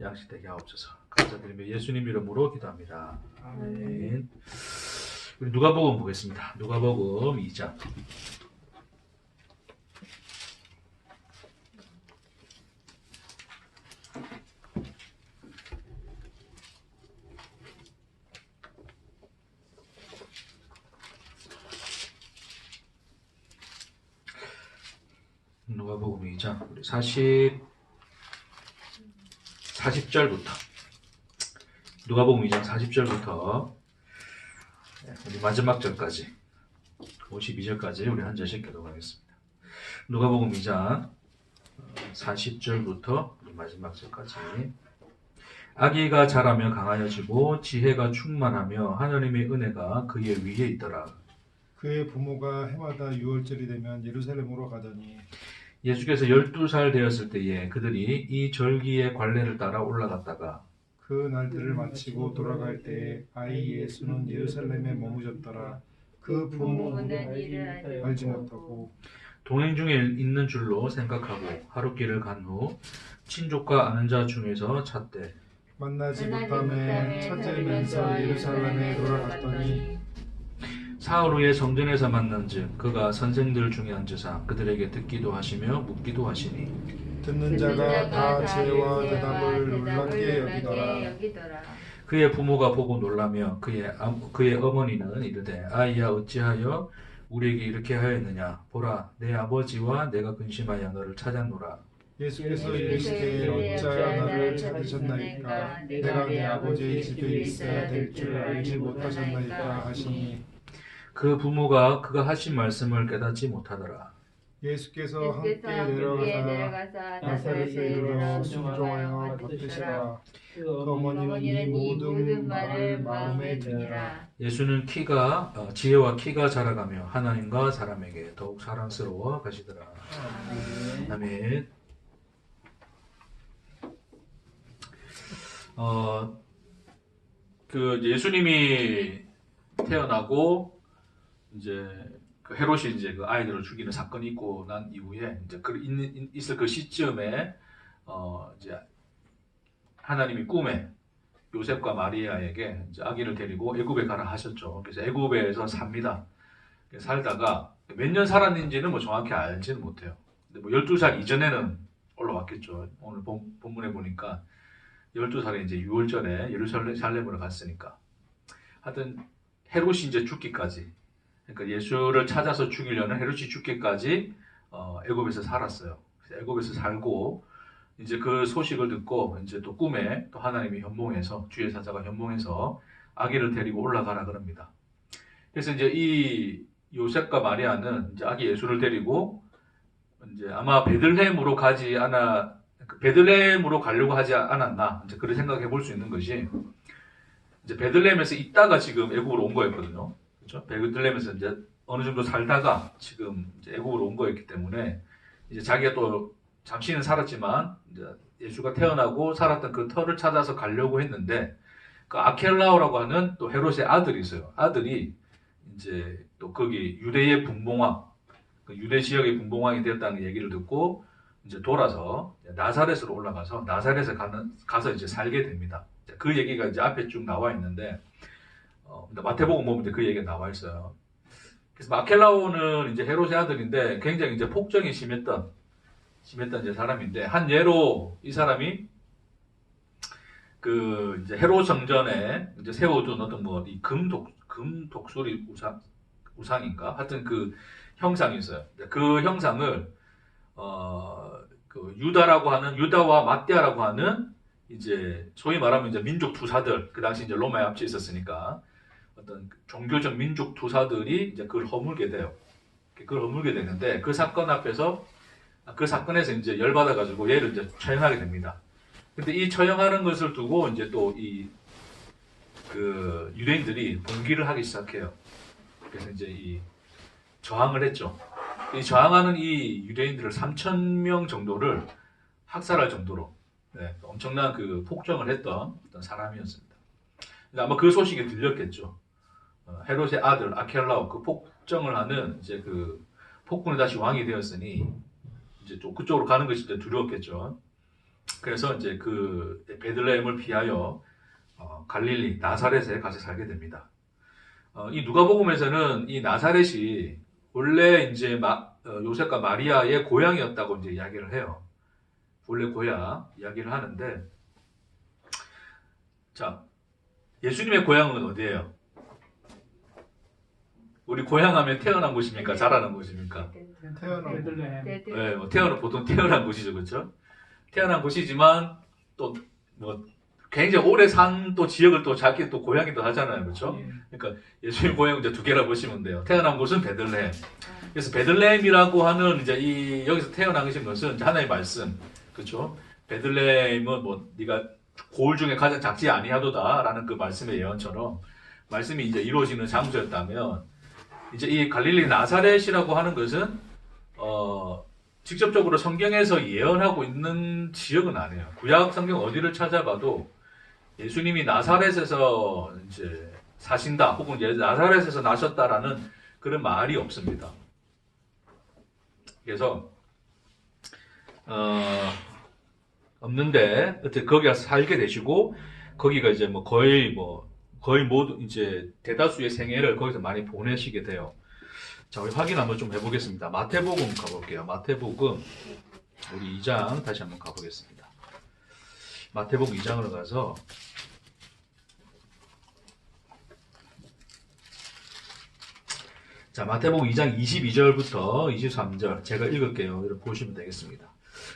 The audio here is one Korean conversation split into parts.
양식되게 하옵소서. 감사드리며 예수님 이름으로 기도합니다. 아멘. 우리 누가복음 보겠습니다. 누가복음 2장. 누가복음 2장 우리 40절부터 누가복음 2장 40절부터 우리 마지막 절까지 52절까지 우리 한 절씩 기도하겠습니다. 누가복음 2장 40절부터 우리 마지막 절까지. 아기가 자라며 강하여지고 지혜가 충만하며 하나님의 은혜가 그의 위에 있더라. 그의 부모가 해마다 유월절이 되면 예루살렘으로 가더니 예수께서 12살 되었을 때에 그들이 이 절기의 관례를 따라 올라갔다가 그 날들을 마치고 돌아갈 때에 아이 예수는 예루살렘에 머무졌더라. 그 부모는 이를 알지 못하고 동행 중에 있는 줄로 생각하고 하룻길을 간 후 친족과 아는 자 중에서 찾되 만나지 못하매 찾으면서 예루살렘에 돌아갔더니 사흘 후에 성전에서 만난즉 그가 선생들 중에 앉으사 그들에게 듣기도 하시며 묻기도 하시니 듣는 자가 다 지혜와 대답을 놀랍게 여기더라. 그의 부모가 보고 놀라며 그의 어머니는 이르되 아이야 어찌하여 우리에게 이렇게 하였느냐 보라 내 아버지와 내가 근심하여 너를 찾았노라. 예수께서 이르시되 어찌하여 나를 찾으셨나이까 내가 내 아버지의 집에 있어야 될 줄 알지 못하셨나이까 하시니 그 부모가 그가 하신 말씀을 깨닫지 못하더라. 예수께서 함께 내려가사 나사렛에 이르러 순종하여 받으시라. 그 어머니는 이 모든 말을 마음에 드니라. 예수는 지혜와 키가 자라가며 하나님과 사람에게 더욱 사랑스러워 가시더라. 아멘. 예수님이 태어나고 이제 그 헤롯이 이제 그 아이들을 죽이는 사건이 있고 난 이후에 이제 있을 그 시점에 이제 하나님이 꿈에 요셉과 마리아에게 이제 아기를 데리고 애굽에 가라 하셨죠. 그래서 애굽에서 삽니다. 살다가 몇 년 살았는지는 뭐 정확히 알지는 못해요. 근데 뭐 12살 이전에는 올라왔겠죠. 오늘 본문에 보니까 12살에 이제 6월절에 예루살렘으로 갔으니까. 하여튼 헤롯이 이제 죽기까지, 그러니까 예수를 찾아서 죽이려는 헤롯이 죽기까지 애굽에서 살았어요. 애굽에서 살고 이제 그 소식을 듣고 이제 또 꿈에 또 하나님이 현몽해서 주의 사자가 현몽해서 아기를 데리고 올라가라 그럽니다. 그래서 이제 이 요셉과 마리아는 이제 아기 예수를 데리고 이제 아마 베들레헴으로 가려고 하지 않았나, 이제 그런 생각해 볼 수 있는 것이, 이제 베들레헴에서 있다가 지금 애굽으로 온 거였거든요. 그렇죠? 베들레헴에서 이제 어느 정도 살다가 지금 이제 애굽으로 온 거였기 때문에 이제 자기가 또 잠시는 살았지만 이제 예수가 태어나고 살았던 그 터를 찾아서 가려고 했는데, 그 아켈라오라고 하는 또 헤롯의 아들이 있어요. 아들이 이제 또 거기 유대의 분봉왕, 그 유대 지역의 분봉왕이 되었다는 얘기를 듣고 이제 돌아서 나사렛으로 올라가서 나사렛에 가서 이제 살게 됩니다. 그 얘기가 이제 앞에 쭉 나와 있는데, 마태복음 보면 그 얘기가 나와 있어요. 그래서 아켈라오는 이제 헤롯의 아들인데 굉장히 이제 폭정이 심했던 이제 사람인데, 한 예로 이 사람이 그 이제 헤롯 정전에 이제 세워둔 어떤 뭐 이 금 독수리 우상인가 하여튼 그 형상이 있어요. 그 형상을 그 유다와 마띠아라고 하는 이제 소위 말하면 이제 민족 투사들, 그 당시 이제 로마에 앞에 있었으니까 어떤 종교적 민족 투사들이 이제 그걸 허물게 돼요. 그걸 허물게 되는데 그 사건에서 이제 열받아가지고 얘를 이제 처형하게 됩니다. 근데 이 처형하는 것을 두고 이제 또 그 유대인들이 봉기를 하기 시작해요. 그래서 이제 저항을 했죠. 이 저항하는 이 유대인들을 3,000명 정도를 학살할 정도로 엄청난 그 폭정을 했던 어떤 사람이었습니다. 아마 그 소식이 들렸겠죠. 헤롯의 아들 아켈라오 그 폭정을 하는 이제 그 폭군이 다시 왕이 되었으니 이제 또 그쪽으로 가는 것이 이제 두려웠겠죠. 그래서 이제 그 베들레헴을 피하여 갈릴리 나사렛에 가서 살게 됩니다. 이 누가복음에서는 이 나사렛이 원래 이제 요셉과 마리아의 고향이었다고 이제 이야기를 해요. 원래 고향 이야기를 하는데, 자, 예수님의 고향은 어디예요? 우리 고향하면 태어난 곳입니까? 자라는 곳입니까? 태어난 네, 보통 태어난 곳이죠, 그렇죠? 태어난 곳이지만 또 뭐 굉장히 오래 산 또 지역을 또 자기 또 고향이도 하잖아요, 그렇죠? 그러니까 예수님 고향 이제 두 개라 보시면 돼요. 태어난 곳은 베들레헴. 그래서 베들레헴이라고 하는 이제 여기서 태어나신 것은 이제 하나의 말씀, 그렇죠? 베들레헴은 뭐 네가 고을 중에 가장 작지 아니하도다라는 그 말씀의 예언처럼 말씀이 이제 이루어지는 장소였다면, 이제 이 갈릴리 나사렛이라고 하는 것은 직접적으로 성경에서 예언하고 있는 지역은 아니에요. 구약 성경 어디를 찾아봐도 예수님이 나사렛에서 이제 사신다, 혹은 나사렛에서 나셨다라는 그런 말이 없습니다. 그래서 없는데 어쨌든 거기 가서 살게 되시고, 거기가 이제 거의 모두 이제 대다수의 생애를 거기서 많이 보내시게 돼요. 자, 우리 확인 한번 좀 해보겠습니다. 마태복음 가볼게요. 마태복음 우리 2장 다시 한번 가보겠습니다. 마태복음 2장으로 가서 자, 마태복음 2장 22절부터 23절 제가 읽을게요. 이렇게 보시면 되겠습니다.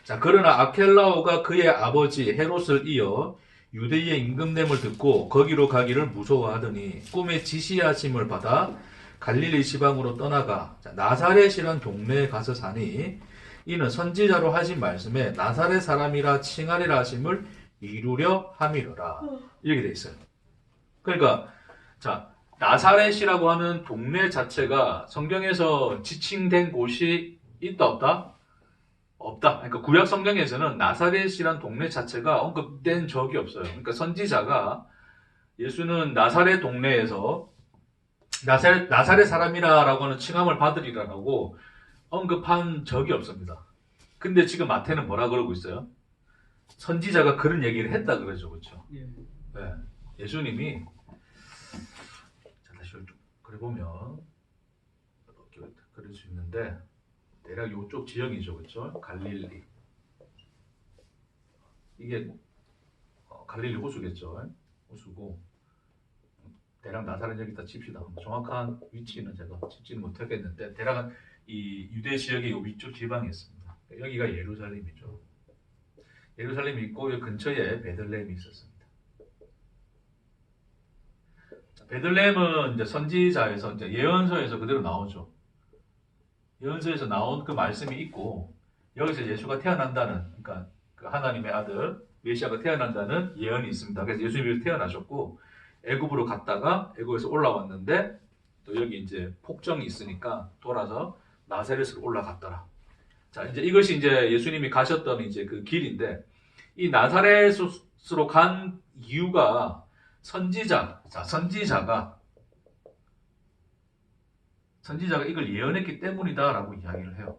자, 그러나 아켈라오가 그의 아버지 헤롯을 이어 유대의 임금됨을 듣고 거기로 가기를 무서워하더니 꿈에 지시하심을 받아 갈릴리 지방으로 떠나가 나사렛이란 동네에 가서 사니 이는 선지자로 하신 말씀에 나사렛 사람이라 칭하리라 하심을 이루려 함이로라. 이렇게 돼 있어요. 그러니까 자, 나사렛이라고 하는 동네 자체가 성경에서 지칭된 곳이 있다 없다? 없다. 그러니까 구약 성경에서는 나사렛이란 동네 자체가 언급된 적이 없어요. 그러니까 선지자가 예수는 나사렛 동네에서 나사렛 사람이라고 하는 칭함을 받으리라고 언급한 적이 없습니다. 근데 지금 마태는 뭐라 그러고 있어요? 선지자가 그런 얘기를 했다 그러죠, 그렇죠? 네. 예수님이 자, 다시 그래 보면 이렇게 그릴 수 있는데 대략 이쪽 지역이죠, 그렇죠? 갈릴리. 이게 갈릴리 호수겠죠, 호수고. 대략 나사렛 여기다 칩시다. 정확한 위치는 제가 짚지는 못하겠는데 대략 이 유대 지역의 위쪽 지방에 있습니다. 여기가 예루살렘이죠. 예루살렘이 있고 이 근처에 베들레헴이 있었습니다. 베들레헴은 이제 선지자에서 이제 예언서에서 그대로 나오죠. 예언서에서 나온 그 말씀이 있고 여기서 예수가 태어난다는, 그러니까 그 하나님의 아들 메시아가 태어난다는 예언이 있습니다. 그래서 예수님이 태어나셨고 애굽으로 갔다가 애굽에서 올라왔는데 또 여기 이제 폭정이 있으니까 돌아서 나사렛으로 올라갔더라. 자, 이제 이것이 이제 예수님이 가셨던 이제 그 길인데 이 나사렛으로 간 이유가 선지자가 이걸 예언했기 때문이다라고 이야기를 해요.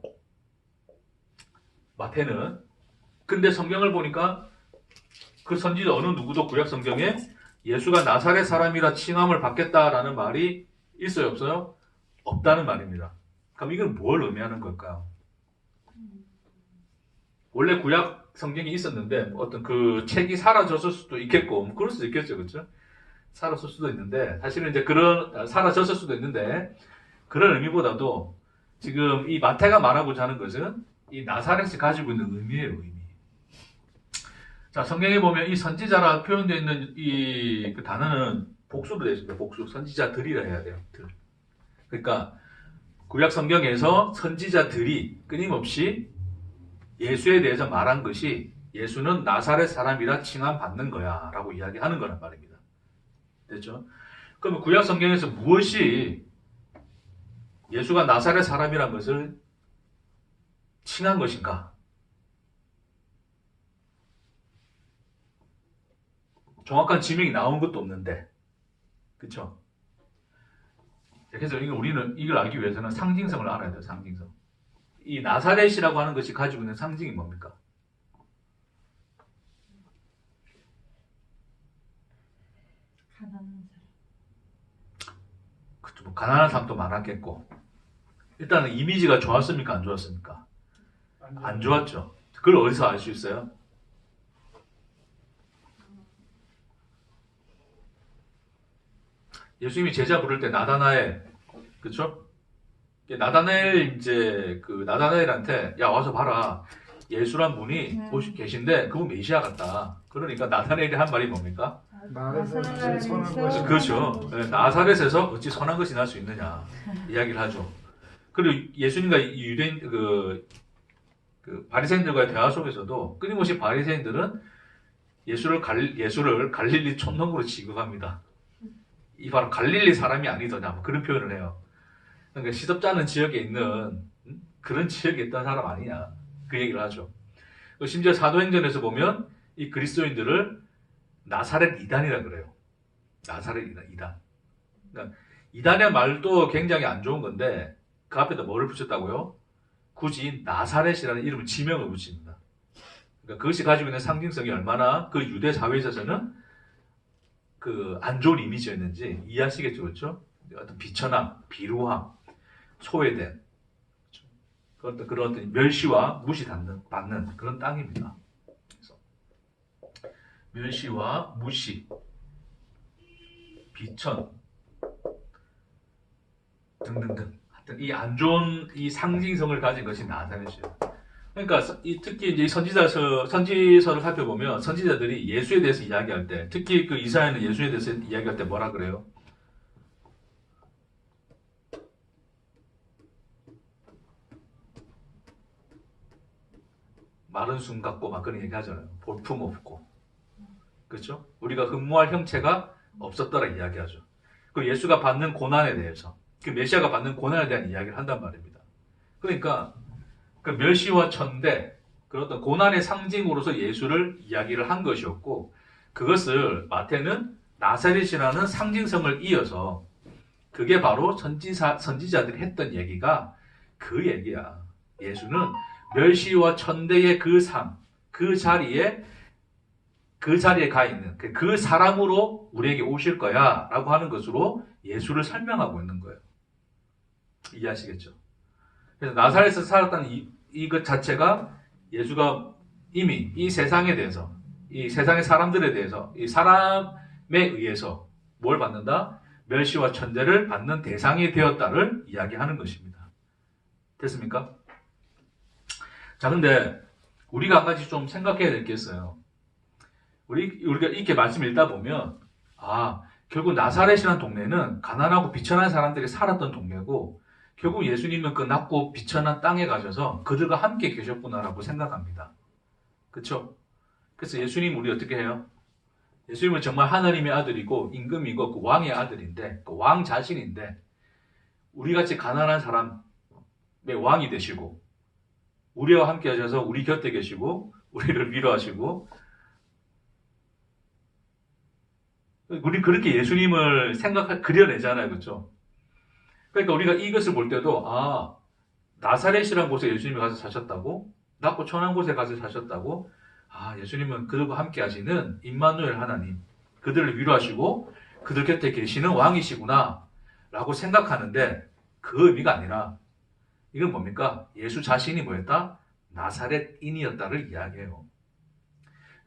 마태는. 근데 성경을 보니까 그 선지자 어느 누구도 구약 성경에 예수가 나사렛 사람이라 칭함을 받겠다라는 말이 있어요, 없어요? 없다는 말입니다. 그럼 이건 뭘 의미하는 걸까요? 원래 구약 성경이 있었는데 어떤 그 책이 사라졌을 수도 있겠고, 그럴 수도 있겠죠, 그렇죠? 사라졌을 수도 있는데 사실은 이제 사라졌을 수도 있는데 그런 의미보다도 지금 이 마태가 말하고자 하는 것은 이 나사렛이 가지고 있는 의미예요, 의미. 자, 성경에 보면 이 선지자라 표현되어 있는 그 단어는 복수로 되어 있습니다. 복수. 선지자들이라 해야 돼요. 그러니까 구약 성경에서 선지자들이 끊임없이 예수에 대해서 말한 것이 예수는 나사렛 사람이라 칭함 받는 거야 라고 이야기하는 거란 말입니다. 됐죠? 그러면 구약 성경에서 무엇이 예수가 나사렛 사람이란 것을 칭한 것인가? 정확한 지명이 나온 것도 없는데, 그렇죠? 그래서 우리는 이걸 알기 위해서는 상징성을 알아야 돼요. 상징성. 이 나사렛이라고 하는 것이 가지고 있는 상징이 뭡니까? 가난한 그쵸, 뭐 가난한 사람도 많았겠고 일단은 이미지가 좋았습니까? 안 좋았습니까? 안 좋았죠. 그걸 어디서 알 수 있어요? 예수님이 제자 부를 때 나다나엘, 그쵸? 나다나엘 이제 그 나다나엘한테 야 와서 봐라 예수란 분이 계신데 그분 메시아 같다. 그러니까 나다나엘이 한 말이 뭡니까? 나사렛에서 선한 것이 그렇죠. 네, 나사렛에서 어찌 선한 것이 날 수 있느냐 이야기를 하죠. 그리고 예수님과 이 유대인 그 바리새인들과의 대화 속에서도 끊임없이 바리새인들은 예수를 갈릴리 촌놈으로 취급합니다. 이 바로 갈릴리 사람이 아니더냐 뭐 그런 표현을 해요. 그러니까 시덥지 않은 지역에 있는 그런 지역에 있던 사람 아니냐 그 얘기를 하죠. 심지어 사도행전에서 보면 이 그리스도인들을 나사렛 이단이라 그래요. 나사렛 이단. 그러니까 이단의 말도 굉장히 안 좋은 건데 그 앞에다 뭐를 붙였다고요? 굳이 나사렛이라는 이름을 지명을 붙입니다. 그러니까 그것이 가지고 있는 상징성이 얼마나 그 유대 사회에 있어서는 그 안 좋은 이미지였는지 이해하시겠죠, 그렇죠? 어떤 비천함, 비루함, 소외된 그런 어떤 멸시와 무시받는 그런 땅입니다. 그래서 멸시와 무시, 비천 등등등. 하여튼 이 안 좋은 이 상징성을 가진 것이 나사렛이에요. 그러니까 특히 이제 선지서를 살펴보면 선지자들이 예수에 대해서 이야기할 때, 특히 그 이사야는 예수에 대해서 이야기할 때 뭐라 그래요? 마른 숨 같고 막 그런 얘기 하잖아요. 볼품 없고. 그렇죠? 우리가 흠모할 형체가 없었더라 이야기하죠. 그리고 예수가 받는 고난에 대해서, 그 메시아가 받는 고난에 대한 이야기를 한단 말입니다. 그러니까 그 멸시와 천대, 그런 어떤 고난의 상징으로서 예수를 이야기를 한 것이었고, 그것을 마태는 나사렛이라는 상징성을 이어서 그게 바로 선지자들이 했던 얘기가 그 얘기야. 예수는 멸시와 천대의 그 삶, 그 자리에 가 있는 그 사람으로 우리에게 오실 거야 라고 하는 것으로 예수를 설명하고 있는 거예요. 이해하시겠죠? 그래서 나사렛에서 살았다는 이것 자체가 예수가 이미 이 세상에 대해서, 이 세상의 사람들에 대해서, 이 사람에 의해서 뭘 받는다? 멸시와 천대를 받는 대상이 되었다를 이야기하는 것입니다. 됐습니까? 자, 근데 우리가 한 가지 좀 생각해야 될 게 있어요. 우리가 이렇게 말씀을 읽다 보면, 결국 나사렛이라는 동네는 가난하고 비천한 사람들이 살았던 동네고, 결국 예수님은 그 낮고 비천한 땅에 가셔서 그들과 함께 계셨구나라고 생각합니다. 그렇죠? 그래서 예수님 우리 어떻게 해요? 예수님은 정말 하나님의 아들이고 임금이고 그 왕의 아들인데, 그 왕 자신인데, 우리같이 가난한 사람의 왕이 되시고, 우리와 함께 하셔서 우리 곁에 계시고, 우리를 위로하시고, 우리 그렇게 예수님을 그려내잖아요. 그렇죠? 그러니까 우리가 이것을 볼 때도, 나사렛이라는 곳에 예수님이 가서 사셨다고? 낮고 천한 곳에 가서 사셨다고? 예수님은 그들과 함께 하시는 임마누엘 하나님, 그들을 위로하시고 그들 곁에 계시는 왕이시구나 라고 생각하는데, 그 의미가 아니라 이건 뭡니까? 예수 자신이 뭐였다? 나사렛인이었다를 이야기해요.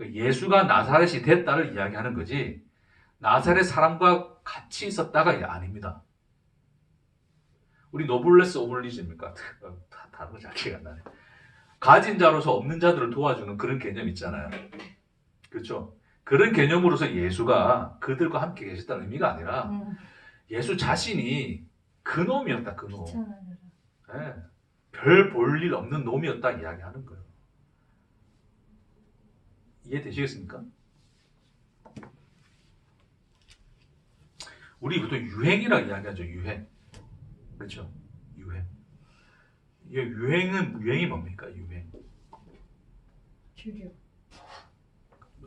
예수가 나사렛이 됐다를 이야기하는 거지, 나사렛 사람과 같이 있었다가 아닙니다. 우리 노블레스 오블리주입니까? 다른 거 잘 기억 안 나네. 가진 자로서 없는 자들을 도와주는 그런 개념 있잖아요. 그렇죠? 그런 개념으로서 예수가 그들과 함께 계셨다는 의미가 아니라 예수 자신이 그 놈이었다. 그 놈. 네. 별 볼 일 없는 놈이었다 이야기하는 거예요. 이해되시겠습니까? 우리 보통 유행이라고 이야기하죠. 유행. 그렇죠? 유행. 유행이 뭡니까? 유행.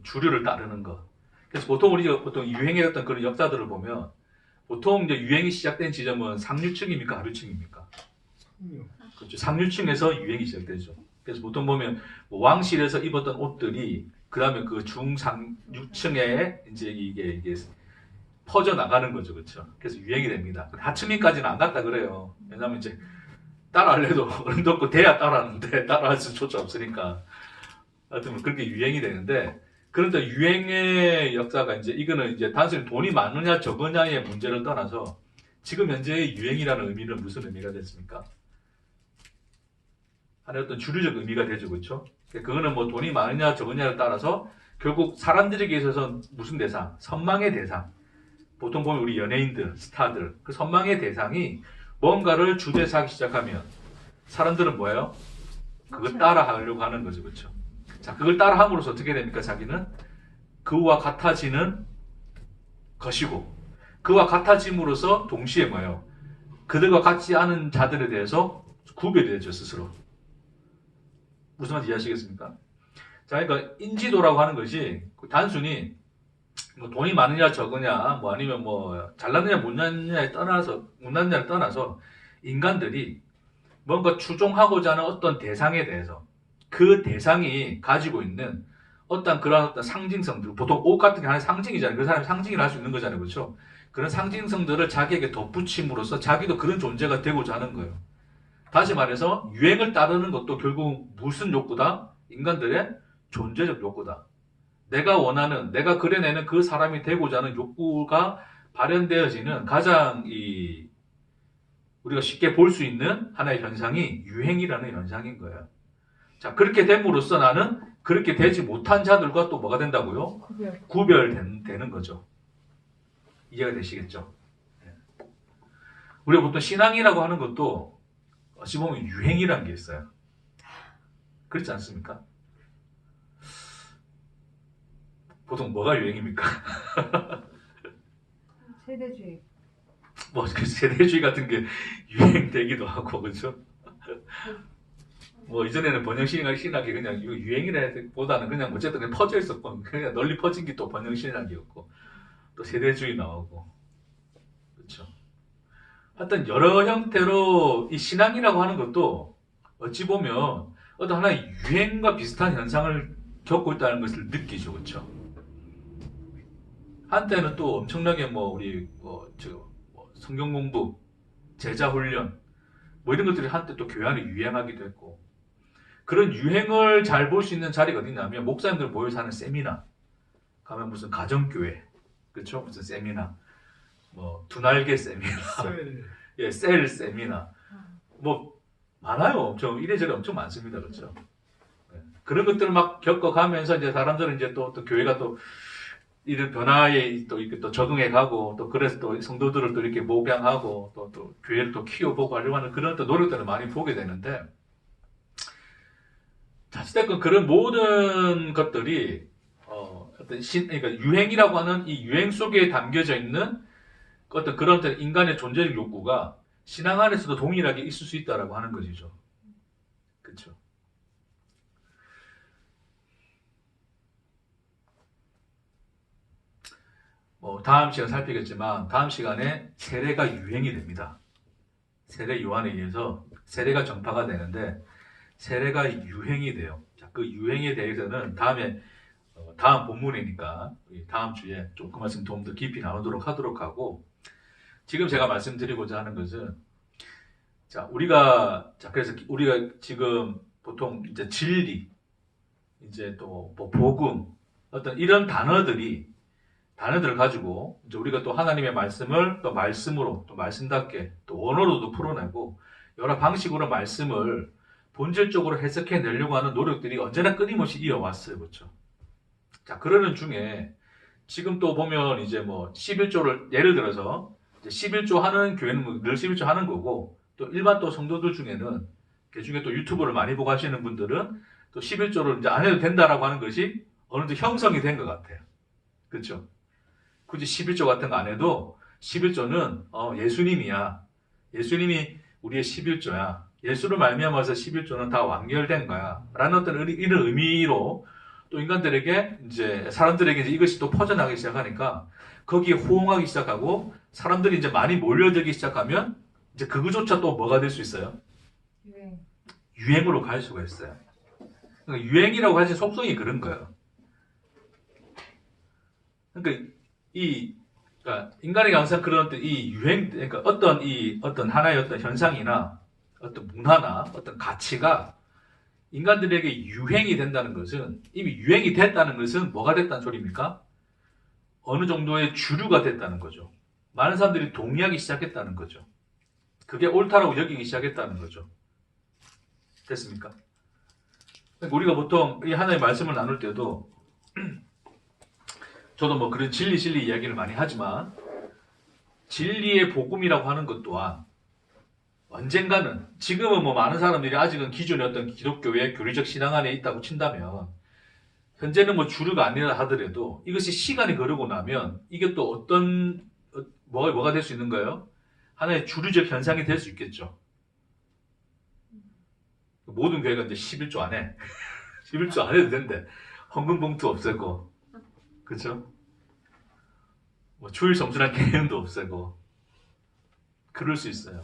주류를 따르는 것. 그래서 보통 유행했던 그런 역사들을 보면, 보통 이제 유행이 시작된 지점은 상류층입니까? 하류층입니까? 그렇죠. 상류층에서 유행이 시작되죠. 그래서 보통 보면 왕실에서 입었던 옷들이 그 다음에 그 중상류층에 이제 이게 퍼져 나가는 거죠, 그렇죠? 그래서 유행이 됩니다. 하층민까지는 안 갔다 그래요. 왜냐하면 이제 따라하려도 어림도 없고 돼야 따라하는데 따라할 수조차 없으니까. 하여튼 뭐 그렇게 유행이 되는데, 그런데 유행의 역사가 이제 이거는 이제 단순히 돈이 많으냐 적으냐의 문제를 떠나서 지금 현재의 유행이라는 의미는 무슨 의미가 됐습니까? 하나의 어떤 주류적 의미가 되죠, 그렇죠? 그거는 뭐 돈이 많으냐 적으냐에 따라서 결국 사람들에게 있어서 무슨 대상? 선망의 대상. 보통 보면 우리 연예인들, 스타들, 그 선망의 대상이 뭔가를 주대사하기 시작하면 사람들은 뭐예요? 그걸 따라하려고 하는 거죠, 그렇죠? 자, 그걸 따라함으로써 어떻게 됩니까? 자기는 그와 같아지는 것이고, 그와 같아짐으로써 동시에 뭐예요? 그들과 같지 않은 자들에 대해서 구별이 되죠, 스스로. 무슨 말인지 이해하시겠습니까? 자, 그러니까 인지도라고 하는 것이 단순히 뭐 돈이 많으냐 적으냐, 뭐 아니면 뭐 잘났느냐 못났느냐를 떠나서 인간들이 뭔가 추종하고자 하는 어떤 대상에 대해서 그 대상이 가지고 있는 그런 어떤 상징성들, 보통 옷 같은 게 하나의 상징이잖아요. 그 사람이 상징을 할 수 있는 거잖아요, 그렇죠? 그런 상징성들을 자기에게 덧붙임으로써 자기도 그런 존재가 되고자 하는 거예요. 다시 말해서 유행을 따르는 것도 결국 무슨 욕구다? 인간들의 존재적 욕구다. 내가 원하는, 내가 그려내는 그 사람이 되고자 하는 욕구가 발현되어지는 가장 우리가 쉽게 볼 수 있는 하나의 현상이 유행이라는 현상인 거예요. 자, 그렇게 됨으로써 나는 그렇게 되지 못한 자들과 또 뭐가 된다고요? 구별되는 거죠. 이해가 되시겠죠? 우리가 보통 신앙이라고 하는 것도 어찌 보면 유행이라는 게 있어요. 그렇지 않습니까? 보통 뭐가 유행입니까? 세대주의. 뭐 세대주의 같은 게 유행되기도 하고, 그렇죠? 뭐 이전에는 번영신학이 그냥 유행이라기보다는 그냥 어쨌든 퍼져 있었고, 그냥 널리 퍼진 게 또 번영신학이었고, 또 세대주의 나오고, 그렇죠? 하여튼 여러 형태로 이 신앙이라고 하는 것도 어찌 보면 어떤 하나의 유행과 비슷한 현상을 겪고 있다는 것을 느끼죠, 그렇죠? 한때는 또 엄청나게 우리 성경 공부, 제자 훈련 뭐 이런 것들이 한때 또 교회 안에 유행하기도 했고, 그런 유행을 잘 볼 수 있는 자리가 어디냐면 목사님들 모여서 하는 세미나 가면 무슨 가정교회, 그렇죠? 무슨 세미나, 뭐 두날개 세미나, 예, 셀 세미나, 뭐 많아요. 엄청 이래저래 엄청 많습니다, 그렇죠? 네. 그런 것들을 막 겪어가면서 이제 사람들은 이제 또 교회가 또 이런 변화에 또 이렇게 또 적응해 가고, 또 그래서 또 성도들을 또 이렇게 목양하고 또 교회를 또 키워보고 하려고 하는 그런 또 노력들을 많이 보게 되는데, 어쨌든 그런 모든 것들이 어떤 그러니까 유행이라고 하는 이 유행 속에 담겨져 있는 어떤 그런 인간의 존재적 욕구가 신앙 안에서도 동일하게 있을 수 있다라고 하는 것이죠. 그렇죠? 다음 시간 살피겠지만 다음 시간에 세례가 유행이 됩니다. 세례 요한에 의해서 세례가 전파가 되는데 세례가 유행이 돼요. 자, 그 유행에 대해서는 다음 본문이니까 다음 주에 좀 그 말씀 좀 더 깊이 나누도록 하도록 하고, 지금 제가 말씀드리고자 하는 것은 그래서 우리가 지금 보통 이제 진리, 이제 또 뭐 복음, 어떤 이런 단어들을 가지고 이제 우리가 또 하나님의 말씀을 또 말씀으로 또 말씀답게 또 언어로도 풀어내고 여러 방식으로 말씀을 본질적으로 해석해내려고 하는 노력들이 언제나 끊임없이 이어왔어요. 그렇죠? 자, 그러는 중에 지금 또 보면 이제 뭐 11조를 예를 들어서 이제 11조 하는 교회는 늘 11조 하는 거고, 또 일반 또 성도들 중에는 그 중에 또 유튜브를 많이 보고 하시는 분들은 또 11조를 이제 안 해도 된다라고 하는 것이 어느 정도 형성이 된 것 같아요. 그렇죠? 굳이 11조 같은 거 안 해도 11조는 예수님이야. 예수님이 우리의 11조야. 예수를 말미암아서 11조는 다 완결된 거야. 라는 어떤 이런 의미로 또 인간들에게 이제 사람들에게 이제 이것이 또 퍼져나가기 시작하니까 거기에 호응하기 시작하고 사람들이 이제 많이 몰려들기 시작하면 이제 그거조차 또 뭐가 될 수 있어요? 유행으로 갈 수가 있어요. 그러니까 유행이라고 하신 속성이 그런 거예요. 그러니까 이 그러니까 인간이 항상 그런 이 유행, 그러니까 어떤 하나의 어떤 현상이나 어떤 문화나 어떤 가치가 인간들에게 유행이 된다는 것은 이미 유행이 됐다는 것은 뭐가 됐다는 소리입니까? 어느 정도의 주류가 됐다는 거죠. 많은 사람들이 동의하기 시작했다는 거죠. 그게 옳다라고 여기기 시작했다는 거죠. 됐습니까? 그러니까 우리가 보통 이 하나의 말씀을 나눌 때도 저도 뭐 그런 진리 이야기를 많이 하지만 진리의 복음이라고 하는 것 또한 언젠가는 지금은 뭐 많은 사람들이 아직은 기존의 어떤 기독교의 교리적 신앙 안에 있다고 친다면 현재는 뭐 주류가 아니라 하더라도 이것이 시간이 흐르고 나면 이게 또 어떤 뭐가 될 수 있는 거예요? 하나의 주류적 현상이 될 수 있겠죠. 모든 교회가 이제 11조 안에 11조 안 해도 된대. 헌금 봉투 없애고, 그렇죠? 뭐 주일 점수란 개념도 없애고 그럴 수 있어요.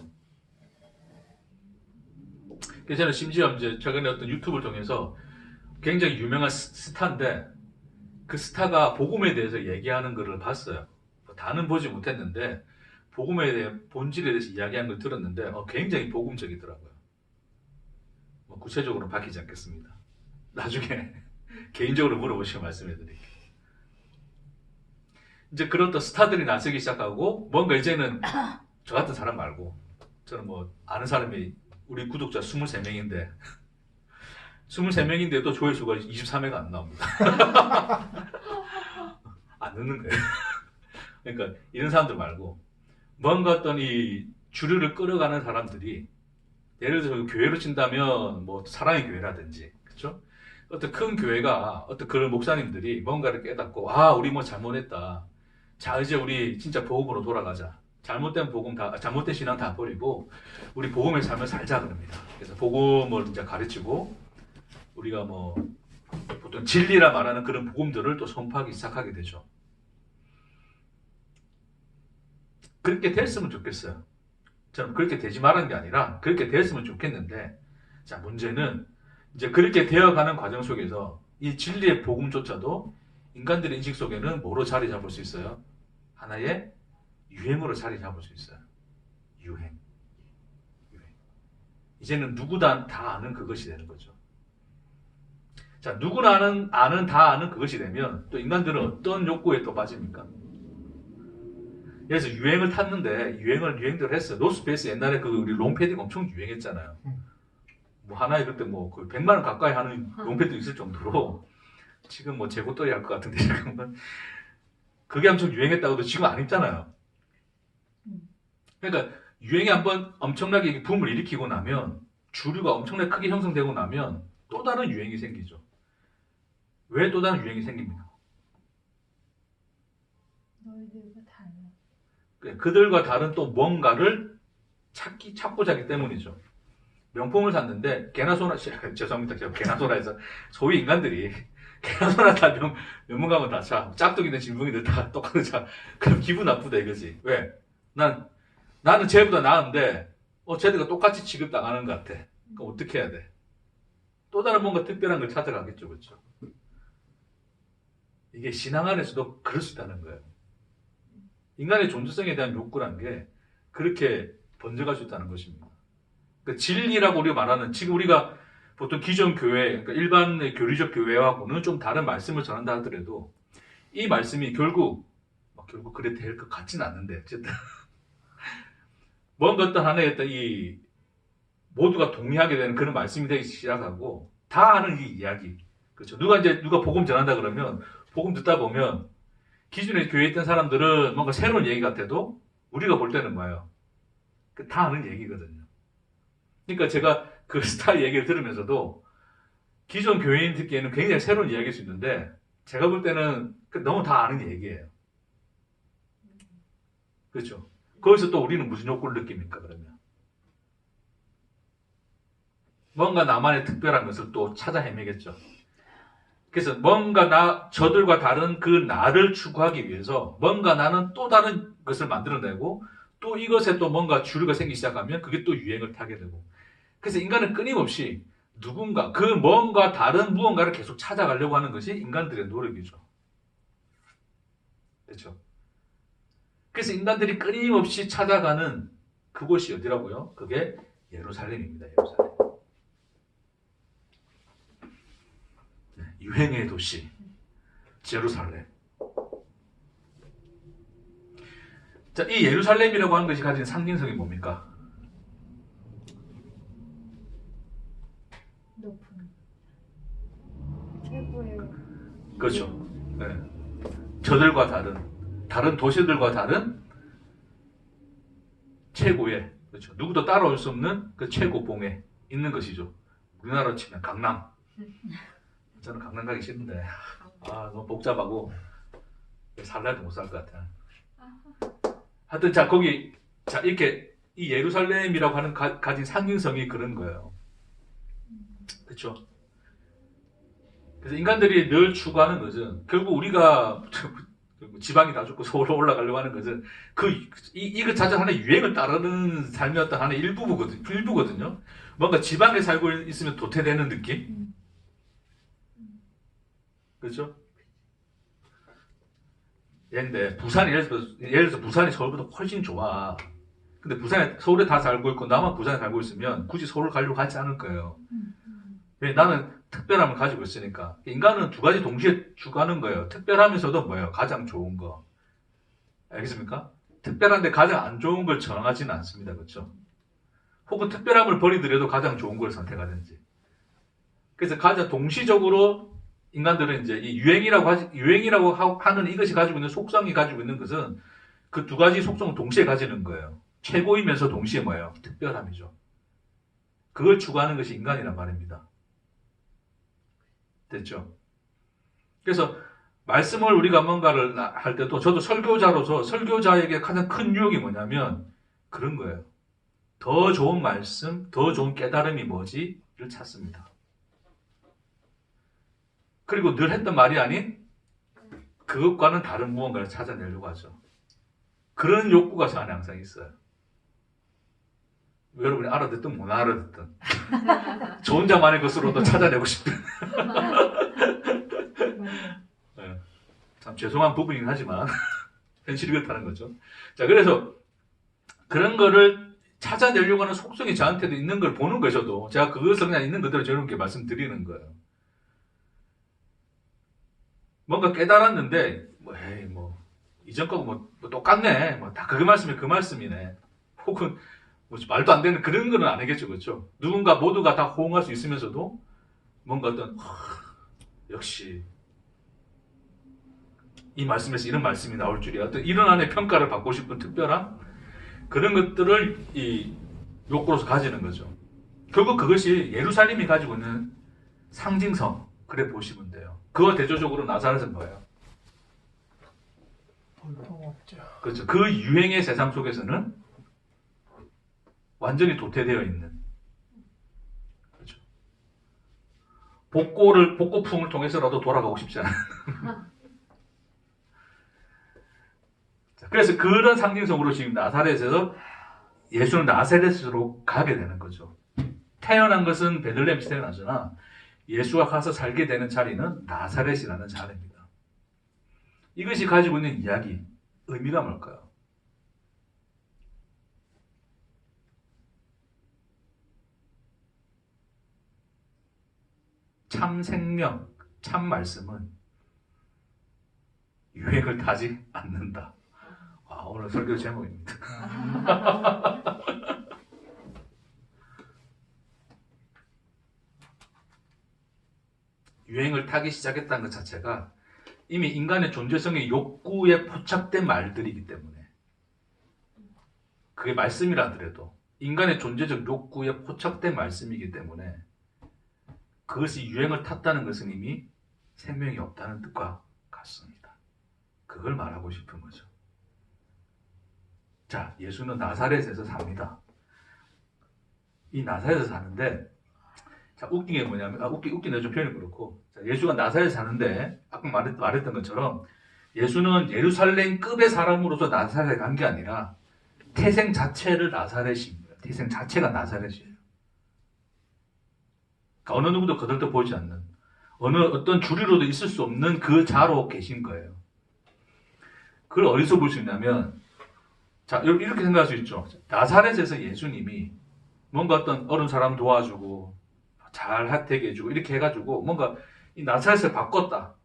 그래서 저는 심지어 이제 최근에 어떤 유튜브를 통해서 굉장히 유명한 스타인데 그 스타가 복음에 대해서 얘기하는 것을 봤어요. 다는 보지 못했는데 복음에 대해 본질에 대해서 이야기하는 걸 들었는데 굉장히 복음적이더라고요. 뭐 구체적으로 밝히지 않겠습니다. 나중에 개인적으로 물어보시면 말씀해드릴게요. 이제 그런 또 스타들이 나서기 시작하고 뭔가 이제는 저 같은 사람 말고 저는 뭐 아는 사람이 우리 구독자 23명인데 23명인데도 조회수가 23회가 안 나옵니다. 안 넣는 거예요. 그러니까 이런 사람들 말고 뭔가 어떤 이 주류를 끌어가는 사람들이 예를 들어서 교회로 친다면 뭐 사랑의 교회라든지 그렇죠? 어떤 큰 교회가 어떤 그런 목사님들이 뭔가를 깨닫고 우리 뭐 잘못했다. 자 이제 우리 진짜 복음으로 돌아가자. 잘못된 신앙 다 버리고 우리 복음의 삶을 살자 그럽니다. 그래서 복음을 이제 가르치고 우리가 뭐 보통 진리라 말하는 그런 복음들을 또 선포하기 시작하게 되죠. 그렇게 됐으면 좋겠어요. 저는 그렇게 되지 말라는 게 아니라 그렇게 됐으면 좋겠는데 자 문제는 이제 그렇게 되어가는 과정 속에서 이 진리의 복음조차도 인간들의 인식 속에는 뭐로 자리 잡을 수 있어요? 하나의 유행으로 자리 잡을 수 있어요. 유행. 이제는 누구나 다 아는 그것이 되는 거죠. 자, 누구나 다 아는 그것이 되면 또 인간들은 어떤 욕구에 또 빠집니까? 그래서 유행을 탔는데 유행대로 했어요. 노스페이스 옛날에 우리 롱패딩 엄청 유행했잖아요. 뭐 하나에 그때 뭐 거의 100만 원 가까이 하는 롱패딩 있을 정도로 지금 뭐 재고떨이 할 것 같은데 지금은 그게 엄청 유행했다고도 지금 안 입잖아요. 그러니까 유행이 한번 엄청나게 붐을 일으키고 나면 주류가 엄청나게 크게 형성되고 나면 또 다른 유행이 생기죠. 왜 또 다른 유행이 생깁니까? 너희들과 달라. 그들과 다른 또 뭔가를 찾고자 하기 때문이죠. 명품을 샀는데 죄송합니다. 제가 개나 소나 해서 소위 인간들이 개나 소나 다 명문가면 다 차. 짝퉁이든 진붕이든 다 똑같은 차. 그럼 기분 나쁘다 이거지. 왜? 나는 쟤보다 나은데 쟤들과 똑같이 취급당하는 것 같아. 그럼 어떻게 해야 돼? 또 다른 뭔가 특별한 걸 찾아가겠죠. 그렇죠? 이게 신앙 안에서도 그럴 수 있다는 거예요. 인간의 존재성에 대한 욕구라는 게 그렇게 번져갈 수 있다는 것입니다. 그러니까 진리라고 우리가 말하는 지금 우리가 보통 기존 교회, 그러니까 일반의 교리적 교회하고는 좀 다른 말씀을 전한다 하더라도 이 말씀이 결국 그래 될 것 같지는 않는데 어쨌든 뭔가 어떤 하나의 어떤 이 모두가 동의하게 되는 그런 말씀이 되기 시작하고 다 아는 이 이야기. 그렇죠. 누가 복음 전한다 그러면 복음 듣다 보면 기존에 교회에 있던 사람들은 뭔가 새로운 얘기 같아도 우리가 볼 때는 뭐예요? 다 아는 얘기거든요. 그러니까 제가 그 스타 얘기를 들으면서도 기존 교회인 듣기에는 굉장히 새로운 이야기일 수 있는데 제가 볼 때는 너무 다 아는 얘기예요. 그렇죠. 거기서 또 우리는 무슨 욕구를 느낍니까 그러면? 뭔가 나만의 특별한 것을 또 찾아 헤매겠죠. 그래서 뭔가 저들과 다른 그 나를 추구하기 위해서 뭔가 나는 또 다른 것을 만들어내고 또 이것에 또 뭔가 주류가 생기기 시작하면 그게 또 유행을 타게 되고 그래서 인간은 끊임없이 누군가 그 뭔가 다른 무언가를 계속 찾아가려고 하는 것이 인간들의 노력이죠. 그렇죠? 그래서 인간들이 끊임없이 찾아가는 그곳이 어디라고요? 그게 예루살렘입니다. 예루살렘. 네, 유행의 도시 예루살렘. 자, 이 예루살렘이라고 하는 것이 가진 상징성이 뭡니까? 높은 최고의 그렇죠. 네. 저들과 다른 도시들과 다른 최고의, 그렇죠. 누구도 따라올 수 없는 그 최고봉에 있는 것이죠. 우리나라로 치면 강남. 저는 강남 가기 싫은데, 너무 복잡하고 살라도 못 살 것 같아. 하여튼 자 거기 자 이렇게 이 예루살렘이라고 하는 가진 상징성이 그런 거예요. 그렇죠? 그래서 인간들이 늘 추구하는 것은 결국 우리가 지방이 다 죽고 서울로 올라가려고 하는 것은 이것 자체 하나의 유행을 따르는 삶이었던 하나의 일부거든요. 뭔가 지방에 살고 있으면 도태되는 느낌? 그렇죠? 예를 들어서 부산이 서울보다 훨씬 좋아. 근데 서울에 다 살고 있고 나만 부산에 살고 있으면 굳이 서울을 가려고 하지 않을 거예요. 왜? 나는 특별함을 가지고 있으니까. 인간은 두 가지 동시에 추구하는 거예요. 특별하면서도 뭐예요? 가장 좋은 거. 알겠습니까? 특별한데 가장 안 좋은 걸 정하지는 않습니다. 그렇죠? 혹은 특별함을 버리더라도 가장 좋은 걸 선택하든지. 그래서 가장 동시적으로 인간들은 이제 이 유행이라고 하는 이것이 가지고 있는 속성이 가지고 있는 것은 그 두 가지 속성을 동시에 가지는 거예요. 최고이면서 동시에 뭐예요? 특별함이죠. 그걸 추구하는 것이 인간이란 말입니다. 됐죠? 그래서 말씀을 우리가 뭔가를 할 때도 저도 설교자로서 설교자에게 가장 큰 유혹이 뭐냐면 그런 거예요. 더 좋은 말씀, 더 좋은 깨달음이 뭐지를 찾습니다. 그리고 늘 했던 말이 아닌 그것과는 다른 무언가를 찾아내려고 하죠. 그런 욕구가 저 안에 항상 있어요. 여러분이 알아듣든 못 알아듣든 저 혼자만의 것으로도 찾아내고 싶은 네. 참 죄송한 부분이긴 하지만 현실이 그렇다는 거죠. 자, 그래서 그런 거를 찾아내려고 하는 속성이 저한테도 있는 걸 보는 거죠. 저도. 제가 그것을 그냥 있는 그대로 여러분께 말씀드리는 거예요. 뭔가 깨달았는데 이전 거고 뭐 똑같네. 다 그 말씀이 그 말씀이네. 혹은 말도 안 되는 그런 거는 아니겠죠. 그렇죠? 누군가 모두가 다 호응할 수 있으면서도 뭔가 어떤 역시 이 말씀에서 이런 말씀이 나올 줄이야. 어떤 이런 안에 평가를 받고 싶은 특별한 그런 것들을 이 욕구로서 가지는 거죠. 결국 그것이 예루살렘이 가지고 있는 상징성 그래 보시면 돼요. 그와 대조적으로 나사렛은 뭐예요? 볼통없죠. 그렇죠. 그 유행의 세상 속에서는 완전히 도태되어 있는. 그렇죠. 복고풍을 통해서라도 돌아가고 싶지 않은. 그래서 그런 상징성으로 지금 나사렛에서 예수는 나사렛으로 가게 되는 거죠. 태어난 것은 베들레헴에서 태어나잖아. 예수가 가서 살게 되는 자리는 나사렛이라는 자리입니다. 이것이 가지고 있는 이야기, 의미가 뭘까요? 참 생명, 참 말씀은 유행을 타지 않는다. 오늘 설교 제목입니다. 유행을 타기 시작했다는 것 자체가 이미 인간의 존재성의 욕구에 포착된 말들이기 때문에 그게 말씀이라 하더라도 인간의 존재적 욕구에 포착된 말씀이기 때문에 그것이 유행을 탔다는 것은 이미 생명이 없다는 뜻과 같습니다. 그걸 말하고 싶은 거죠. 자, 예수는 나사렛에서 삽니다. 이 나사렛에서 사는데 자, 웃긴 게 뭐냐면, 웃긴데 좀 표현이 그렇고, 자, 예수가 나사렛에 사는데, 아까 말했던 것처럼, 예수는 예루살렘급의 사람으로서 나사렛에 간 게 아니라, 태생 자체를 나사렛입니다. 태생 자체가 나사렛이에요. 그러니까 어느 누구도 거들떠 보지 않는, 어떤 주류로도 있을 수 없는 그 자로 계신 거예요. 그걸 어디서 볼 수 있냐면, 자, 이렇게 생각할 수 있죠. 나사렛에서 예수님이 뭔가 어떤 어른 사람 도와주고 잘 혜택 해주고 이렇게 해가지고 뭔가 이 나사렛을 바꿨다.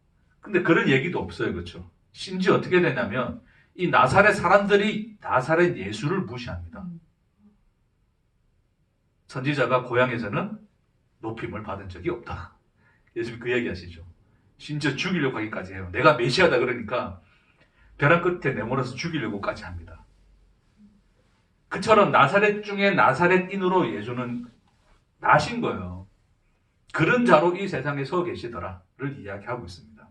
근데 그런 얘기도 없어요. 그렇죠? 심지어 어떻게 되냐면 이 나사렛 사람들이 나사렛 예수를 무시합니다. 선지자가 고향에서는 높임을 받은 적이 없다. 예수님 그 얘기 하시죠. 심지어 죽이려고 하기까지 해요. 내가 메시아다 그러니까 벼랑 끝에 내몰아서 죽이려고까지 합니다. 그처럼 나사렛 중에 나사렛인으로 예수는 나신 거예요. 그런 자로 이 세상에 서 계시더라를 이야기하고 있습니다.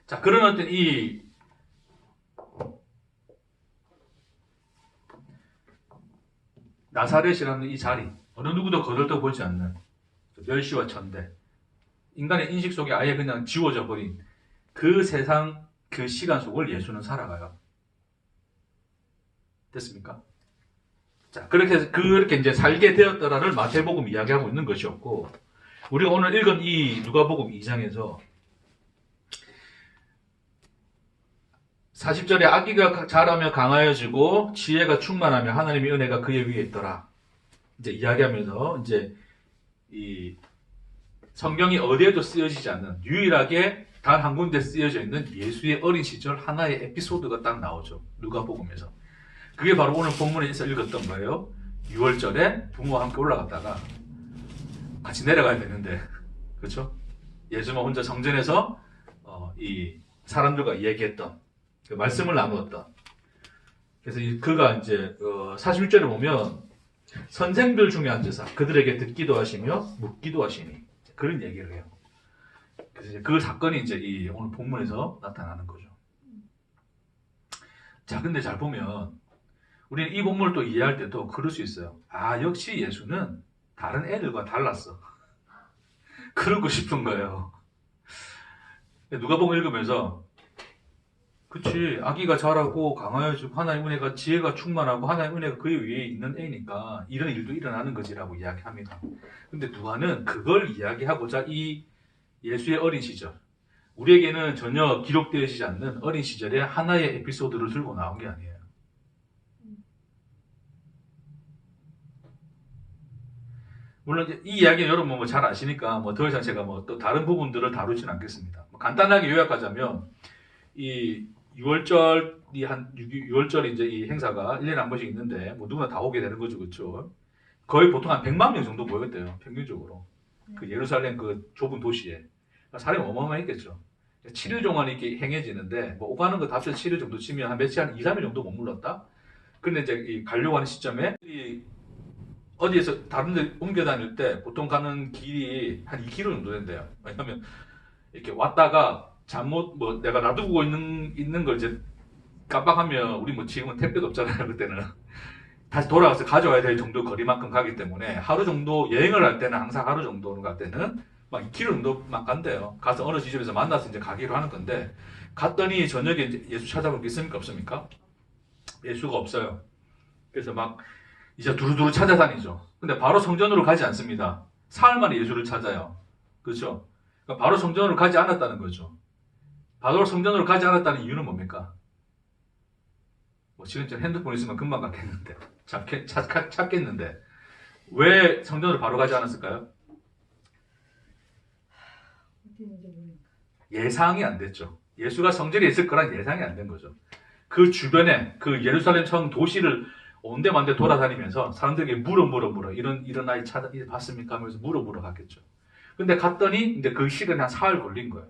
자, 그런 어떤 이 나사렛이라는 이 자리, 어느 누구도 거들떠보지 않는 멸시와 천대, 인간의 인식 속에 아예 그냥 지워져 버린 그 세상, 그 시간 속을 예수는 살아가요. 됐습니까? 자, 그렇게 이제 살게 되었더라를 마태복음 이야기하고 있는 것이었고, 우리가 오늘 읽은 이 누가복음 2장에서 40절에 아기가 자라며 강하여지고 지혜가 충만하며 하나님의 은혜가 그의 위에 있더라. 이제 이야기하면서 이제 이 성경이 어디에도 쓰여지지 않는 유일하게 단 한 군데 쓰여져 있는 예수의 어린 시절 하나의 에피소드가 딱 나오죠. 누가복음에서. 그게 바로 오늘 본문에서 읽었던 거예요. 6월절에 부모와 함께 올라갔다가 같이 내려가야 되는데, 그렇죠? 예수만 혼자 성전에서 이 사람들과 얘기했던 그 말씀을 나누었던. 그래서 그가 이제 41절에 보면 선생들 중에 앉으사 그들에게 듣기도 하시며 묻기도 하시니 그런 얘기를 해요. 그래서 그 사건이 이제 이 오늘 본문에서 나타나는 거죠. 자, 근데 잘 보면 우리는 이 본문을 또 이해할 때도 그럴 수 있어요. 아, 역시 예수는 다른 애들과 달랐어. 그러고 싶은 거예요. 누가복음 읽으면서 그치, 아기가 자라고 강하여지고 하나님의 은혜가 지혜가 충만하고 하나님의 은혜가 그의 위에 있는 애니까 이런 일도 일어나는 거지라고 이야기합니다. 근데 누가는 그걸 이야기하고자 이 예수의 어린 시절, 우리에게는 전혀 기록되어지지 않는 어린 시절의 하나의 에피소드를 들고 나온 게 아니에요. 물론 이 이야기는 여러분 뭐 잘 아시니까 뭐 더 이상 제가 뭐 또 다른 부분들을 다루지는 않겠습니다. 간단하게 요약하자면 이 6월절이 6월절 이제 이 행사가 1년에 한 번씩 있는데 뭐 누구나 다 오게 되는 거죠. 그렇죠? 거의 보통 한 100만 명 정도 모였대요. 평균적으로. 그 예루살렘 그 좁은 도시에. 사람이 어마어마했겠죠. 7일 동안 이렇게 행해지는데 뭐 오가는 거 다 합쳐서 7일 정도 치면 한 며칠 한 2, 3일 정도 머물렀다. 근데 이제 이 가려고 하는 시점에 어디에서 다른 데 옮겨 다닐 때 보통 가는 길이 한 2km 정도 된대요. 왜냐면 이렇게 왔다가 잘못 뭐 내가 놔두고 있는 걸 이제 깜빡하면 우리 뭐 지금은 택배도 없잖아요. 그때는 다시 돌아가서 가져와야 될 정도 거리만큼 가기 때문에 하루 정도 여행을 할 때는 항상 하루 정도 갈 때는 막 2km 정도만 간대요. 가서 어느 지점에서 만나서 이제 가기로 하는 건데 갔더니 저녁에 이제 예수 찾아볼 게 있습니까 없습니까? 예수가 없어요. 그래서 막 이제 두루두루 찾아다니죠. 근데 바로 성전으로 가지 않습니다. 사흘 만에 예수를 찾아요. 그렇죠? 그러니까 바로 성전으로 가지 않았다는 거죠. 바로 성전으로 가지 않았다는 이유는 뭡니까? 뭐 지금 핸드폰 있으면 금방 갔겠는데 찾겠는데 왜 성전으로 바로 가지 않았을까요? 예상이 안 됐죠. 예수가 성전에 있을 거란 예상이 안 된 거죠. 그 주변에 그 예루살렘 성 도시를 온데만데 돌아다니면서 사람들에게 물어 이런 아이 봤습니까? 하면서 물어 갔겠죠. 근데 갔더니 이제 그 시간이 한 사흘 걸린 거예요.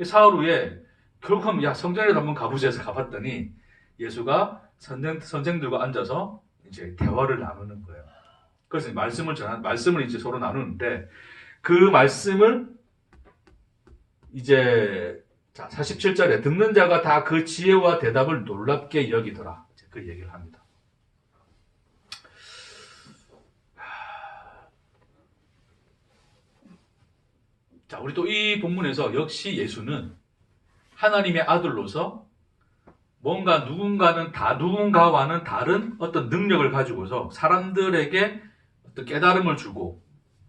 사흘 후에 결국 야 성전에도 한번 가보자 해서 가봤더니 예수가 선생들과 앉아서 이제 대화를 나누는 거예요. 그래서 말씀을 이제 서로 나누는데 그 말씀을 이제 자 47절에 듣는 자가 다 그 지혜와 대답을 놀랍게 여기더라. 그 얘기를 합니다. 자, 우리 또 이 본문에서 역시 예수는 하나님의 아들로서 뭔가 누군가와는 다른 어떤 능력을 가지고서 사람들에게 어떤 깨달음을 주고,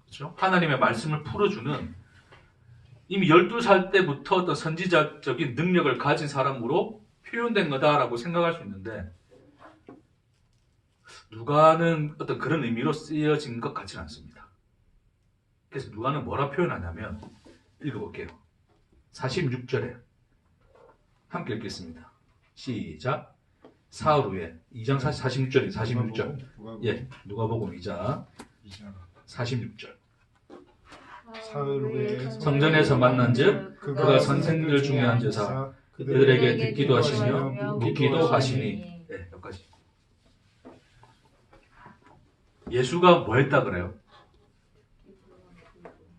그렇죠? 하나님의 말씀을 풀어주는 이미 12살 때부터 어떤 선지자적인 능력을 가진 사람으로 표현된 거다라고 생각할 수 있는데 누가는 어떤 그런 의미로 쓰여진 것 같지는 않습니다. 그래서 누가는 뭐라 표현하냐면 읽어볼게요. 46절에 함께 읽겠습니다. 시작. 사흘 후에 2장 46절이 46절. 예, 누가복음 2장 46절. 사흘 후에 성전에서 만난즉 그가 선생들 중에 앉으사 그들에게 듣기도 하시며 묻기도 하시니. 네, 여기까지. 예수가 뭐 했다 그래요?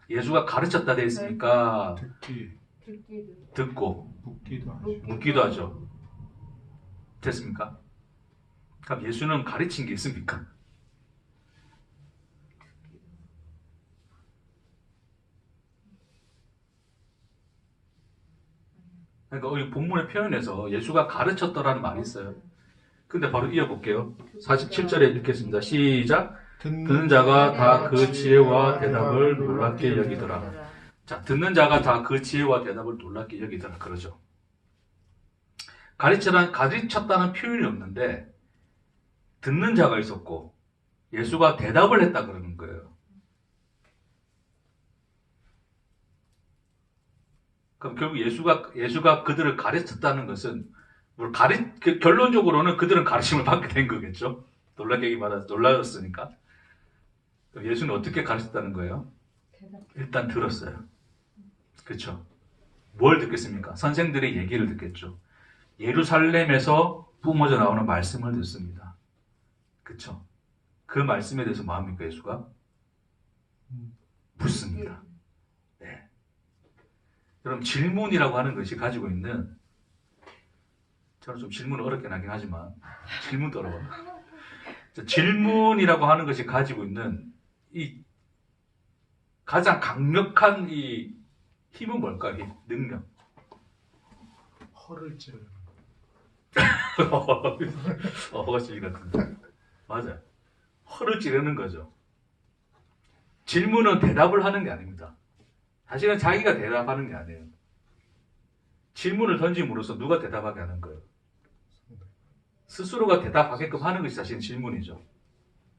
예수가 가르쳤다 되어 있으니까 듣고 묻기도 하죠. 됐습니까? 그럼 예수는 가르친 게 있습니까? 그러니까 이 본문의 표현에서 예수가 가르쳤더라는 말이 있어요. 근데 바로 이어볼게요. 47절에 읽겠습니다. 시작. 듣는 자가 다 그 지혜와 대답을 놀랍게 여기더라. 자, 듣는 자가 다 그 지혜와 대답을 놀랍게 여기더라. 그러죠. 가르쳤다는 표현이 없는데 듣는 자가 있었고 예수가 대답을 했다 그러는 거예요. 그럼 결국 예수가 그들을 가르쳤다는 것은 결론적으로는 그들은 가르침을 받게 된 거겠죠. 놀랍게 놀라졌으니까. 그럼 예수는 어떻게 가르쳤다는 거예요? 일단 들었어요. 그렇죠. 뭘 듣겠습니까? 선생들의 얘기를 듣겠죠. 예루살렘에서 뿜어져 나오는 말씀을 듣습니다. 그렇죠. 그 말씀에 대해서 뭐 합니까, 예수가? 묻습니다. 네. 여러분, 질문이라고 하는 것이 가지고 있는, 저는 좀 질문을 어렵게 하긴 하지만 질문도 어려워요. 질문이라고 하는 것이 가지고 있는 이 가장 강력한 이 힘은 뭘까요? 이 능력. 허를 찌르는 허거지기 같은데. 맞아요. 허를 찌르는 거죠. 질문은 대답을 하는 게 아닙니다. 사실은 자기가 대답하는 게 아니에요. 질문을 던짐으로써 누가 대답하게 하는 거예요. 스스로가 대답하게끔 하는 것이 사실은 질문이죠.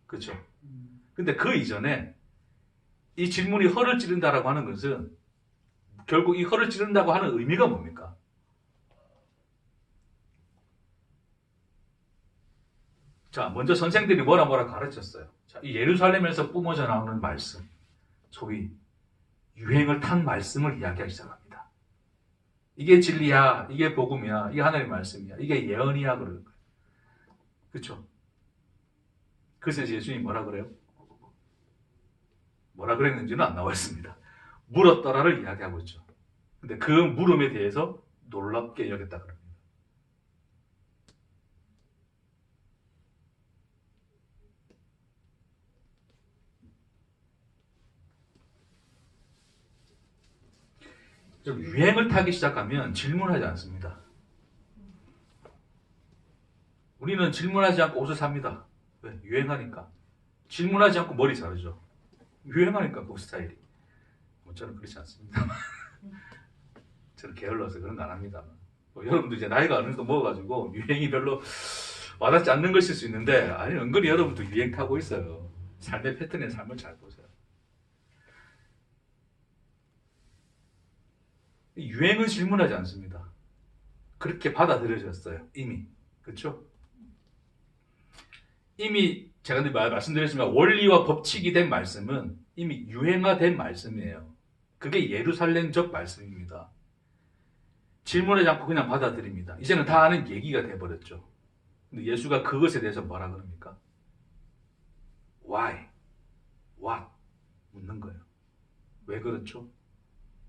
그렇죠? 근데 그 이전에 이 질문이 허를 찌른다라고 하는 것은 결국 이 허를 찌른다고 하는 의미가 뭡니까? 자, 먼저 선생들이 뭐라 가르쳤어요. 자, 이 예루살렘에서 뿜어져 나오는 말씀, 소위 유행을 탄 말씀을 이야기하기 시작합니다. 이게 진리야, 이게 복음이야, 이게 하나님의 말씀이야, 이게 예언이야 그러는 거예요. 그렇죠? 그래서 예수님이 뭐라 그래요? 뭐라 그랬는지는 안 나와 있습니다. 물었더라를 이야기하고 있죠. 근데 그 물음에 대해서 놀랍게 여겼다 그럽니다. 좀 유행을 타기 시작하면 질문하지 않습니다. 우리는 질문하지 않고 옷을 삽니다. 왜? 유행하니까. 질문하지 않고 머리 자르죠. 유행하니까 그 스타일이. 저는 그렇지 않습니다. 저는 게을러서 그런 거 안 합니다. 여러분도 이제 나이가 어느 정도 먹어가지고 유행이 별로 와닿지 않는 것일 수 있는데, 아니, 은근히 여러분도 유행 타고 있어요. 삶의 패턴의 삶을 잘 보세요. 유행은 질문하지 않습니다. 그렇게 받아들여졌어요. 이미. 그렇죠? 이미 제가 말씀드렸지만 원리와 법칙이 된 말씀은 이미 유행화된 말씀이에요. 그게 예루살렘적 말씀입니다. 질문하지 않고 그냥 받아들입니다. 이제는 다 아는 얘기가 돼버렸죠. 근데 예수가 그것에 대해서 뭐라 그럽니까? Why? What? 묻는 거예요. 왜 그렇죠?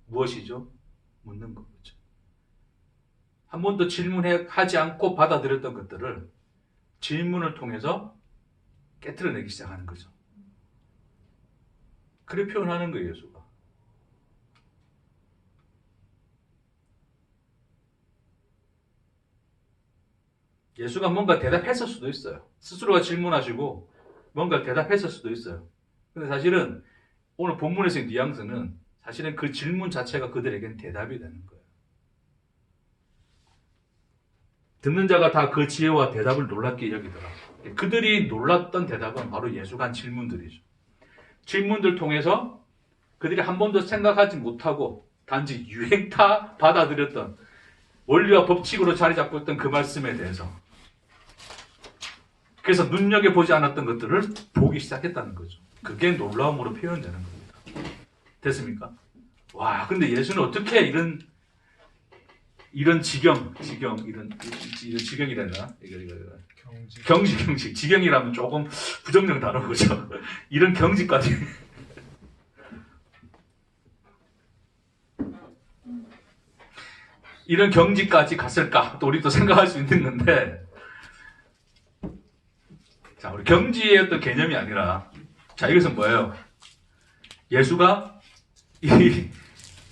무엇이죠? 묻는 거죠. 한 번도 질문하지 않고 받아들였던 것들을 질문을 통해서 깨트려내기 시작하는 거죠. 그래 표현하는 거예요, 예수가. 예수가 뭔가 대답했을 수도 있어요. 스스로가 질문하시고 뭔가 대답했을 수도 있어요. 근데 사실은 오늘 본문에서의 뉘앙스는 사실은 그 질문 자체가 그들에겐 대답이 되는 거예요. 듣는 자가 다 그 지혜와 대답을 놀랍게 여기더라. 그들이 놀랐던 대답은 바로 예수가 한 질문들이죠. 질문들 통해서 그들이 한 번도 생각하지 못하고 단지 유행타 받아들였던 원리와 법칙으로 자리 잡고 있던 그 말씀에 대해서, 그래서 눈여겨보지 않았던 것들을 보기 시작했다는 거죠. 그게 놀라움으로 표현되는 겁니다. 됐습니까? 와, 근데 예수는 어떻게 이런 지경이랄까? 경직. 지경이라면 조금 부정적 단어죠. 이런 경지까지. 이런 경지까지 갔을까? 또 우리 생각할 수 있는 건데, 자, 우리 경지의 어떤 개념이 아니라, 자, 이것은 뭐예요? 예수가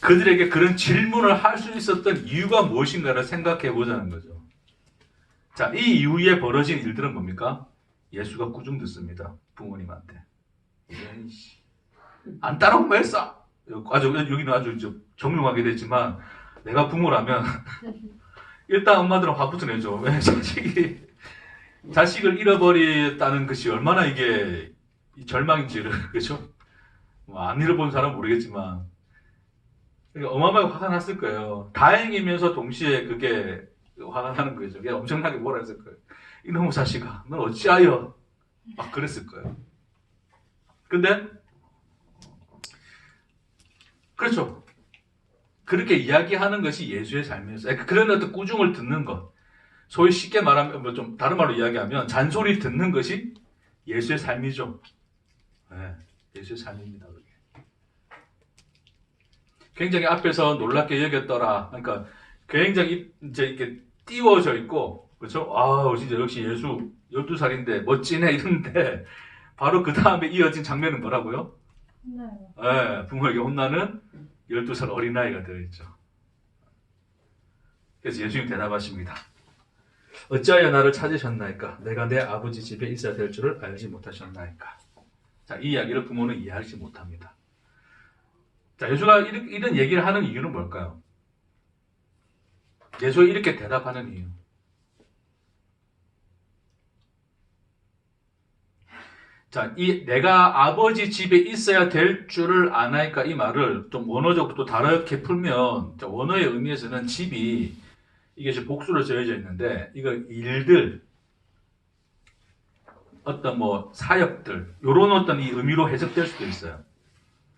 그들에게 그런 질문을 할 수 있었던 이유가 무엇인가를 생각해 보자는 거죠. 자, 이 이후에 벌어진 일들은 뭡니까? 예수가 꾸중 듣습니다. 부모님한테. 안 따라오면 했어! 여기는 아주 정중하게 됐지만, 내가 부모라면, 일단 엄마들은 화부터 내죠. 왜 자식을 잃어버렸다는 것이 얼마나 이게 절망인지를, 그죠? 안 잃어본 사람은 모르겠지만, 그러니까 어마어마하게 화가 났을 거예요. 다행이면서 동시에 그게 화가 나는 거죠. 그게 엄청나게 뭐라 했을 거예요. 이놈의 자식아, 넌 어찌하여? 막 그랬을 거예요. 근데, 그렇죠. 그렇게 이야기하는 것이 예수의 삶이었어요. 그런 어떤 꾸중을 듣는 것. 소위 쉽게 말하면, 좀 다른 말로 이야기하면, 잔소리 듣는 것이 예수의 삶이죠. 네, 예수의 삶입니다. 그게. 굉장히 앞에서 놀랍게 여겼더라. 그러니까 굉장히 이제 이렇게 띄워져 있고, 그렇죠? 아, 진짜 역시 예수 12살인데 멋지네 이런데 바로 그 다음에 이어진 장면은 뭐라고요? 혼나요. 네, 부모에게 혼나는 12살 어린아이가 되어있죠. 그래서 예수님 대답하십니다. 어찌하여 나를 찾으셨나이까? 내가 내 아버지 집에 있어야 될 줄을 알지 못하셨나이까? 자, 이 이야기를 부모는 이해하지 못합니다. 자, 예수가 이런 얘기를 하는 이유는 뭘까요? 예수가 이렇게 대답하는 이유. 자, 내가 아버지 집에 있어야 될 줄을 아나이까 이 말을 좀 원어적으로 또 다르게 풀면, 자, 원어의 의미에서는 집이 이게 지금 복수로 지어져 있는데, 이거 일들, 어떤 사역들, 요런 어떤 이 의미로 해석될 수도 있어요.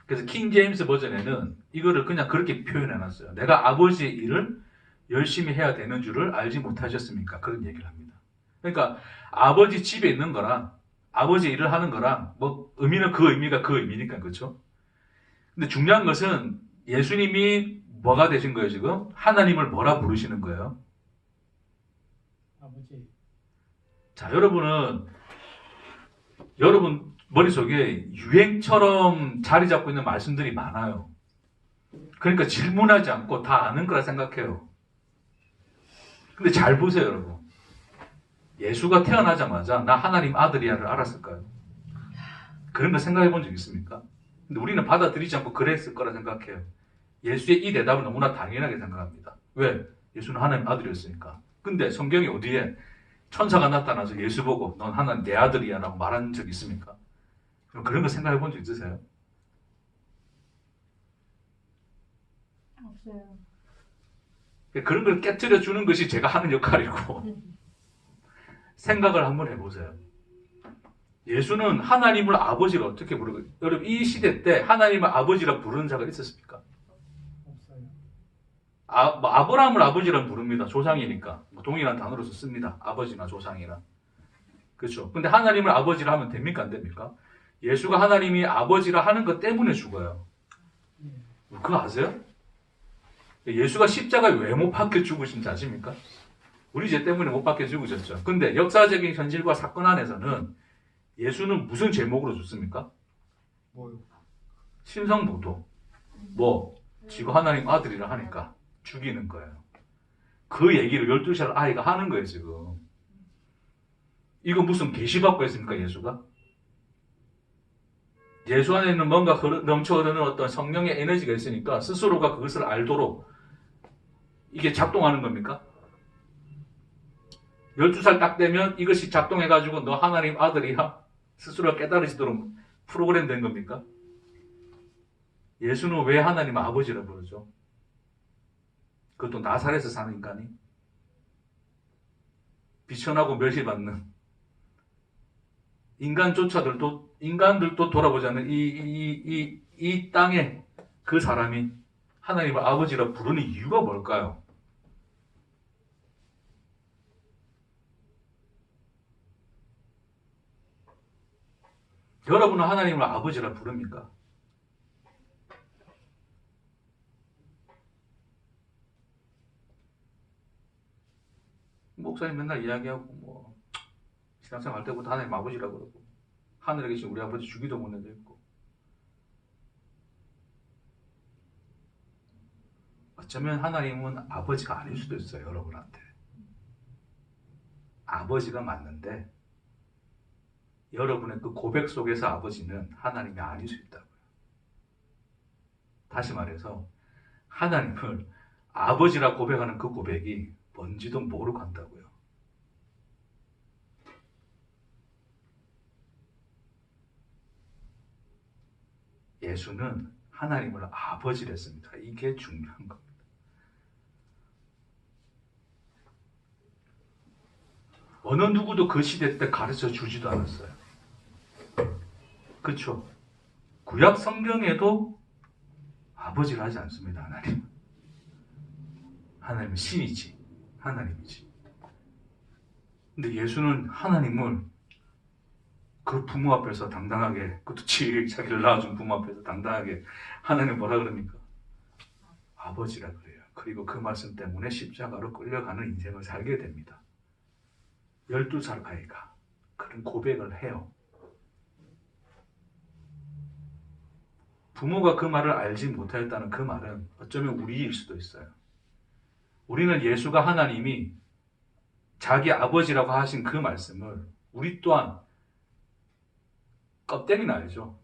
그래서 킹 제임스 버전에는 이거를 그냥 그렇게 표현해놨어요. 내가 아버지의 일을 열심히 해야 되는 줄을 알지 못하셨습니까? 그런 얘기를 합니다. 그러니까 아버지 집에 있는 거랑 아버지 일을 하는 거랑 의미는 그 의미가 그 의미니까, 그렇죠? 근데 중요한 것은 예수님이 뭐가 되신 거예요, 지금? 하나님을 뭐라 부르시는 거예요? 아버지. 자, 여러분 머릿속에 유행처럼 자리 잡고 있는 말씀들이 많아요. 그러니까 질문하지 않고 다 아는 거라 생각해요. 근데 잘 보세요, 여러분. 예수가 태어나자마자 나 하나님 아들이야를 알았을까요? 그런 거 생각해 본 적 있습니까? 근데 우리는 받아들이지 않고 그랬을 거라 생각해요. 예수의 이 대답은 너무나 당연하게 생각합니다. 왜? 예수는 하나님 아들이었으니까. 근데 성경이 어디에 천사가 나타나서 예수 보고 넌 하나님 내 아들이야 라고 말한 적 있습니까? 그런 거 생각해 본 적 있으세요? 없어요. 그런 걸 깨트려 주는 것이 제가 하는 역할이고 생각을 한번 해보세요. 예수는 하나님을 아버지를 어떻게 부르고, 여러분 이 시대 때 하나님을 아버지라 부르는 자가 있었습니까? 없어요. 아브라함을 아버지라 부릅니다. 조상이니까 동일한 단어로서 씁니다. 아버지나 조상이나. 그렇죠. 근데 하나님을 아버지라 하면 됩니까? 안 됩니까? 예수가 하나님이 아버지라 하는 것 때문에 죽어요. 그거 아세요? 예수가 십자가에 왜 못 박혀 죽으신지 아십니까? 우리 죄 때문에 못 박혀 죽으셨죠. 근데 역사적인 현실과 사건 안에서는 예수는 무슨 제목으로 죽습니까? 뭐요? 신성모독. 지금 하나님 아들이라 하니까 죽이는 거예요. 그 얘기를 12살 아이가 하는 거예요, 지금. 이거 무슨 계시받고 했습니까, 예수가? 예수 안에는 뭔가 넘쳐 흐르는 어떤 성령의 에너지가 있으니까 스스로가 그것을 알도록 이게 작동하는 겁니까? 12살 딱 되면 이것이 작동해가지고 너 하나님 아들이야? 스스로 깨달으시도록 프로그램 된 겁니까? 예수는 왜 하나님 아버지라 부르죠? 그것도 나사렛에서 사는 인간이 비천하고 멸시받는 인간들도 돌아보지 않는 이 땅에 그 사람이 하나님을 아버지라 부르는 이유가 뭘까요? 여러분은 하나님을 아버지라 부릅니까? 목사님 맨날 이야기하고 뭐 신앙생활 할 때부터 하나님 아버지라 그러고 하늘에 계신 우리 아버지 주기도 못 내도 있고 어쩌면 하나님은 아버지가 아닐 수도 있어요. 여러분한테 아버지가 맞는데 여러분의 그 고백 속에서 아버지는 하나님이 아닐 수 있다고요. 다시 말해서 하나님을 아버지라 고백하는 그 고백이 뭔지도 모르고 한다고요. 예수는 하나님을 아버지라 했습니다. 이게 중요한 겁니다. 어느 누구도 그 시대 때 가르쳐 주지도 않았어요. 그렇죠? 구약 성경에도 아버지를 하지 않습니다. 하나님은 신이지. 하나님이지. 근데 예수는 하나님을 그 부모 앞에서 당당하게, 그것도 자기를 낳아준 부모 앞에서 당당하게 하나님 뭐라 그럽니까? 아버지라 그래요. 그리고 그 말씀 때문에 십자가로 끌려가는 인생을 살게 됩니다. 12살 아이가 그런 고백을 해요. 부모가 그 말을 알지 못하였다는 그 말은 어쩌면 우리일 수도 있어요. 우리는 예수가 하나님이 자기 아버지라고 하신 그 말씀을 우리 또한 껍데기는 알죠.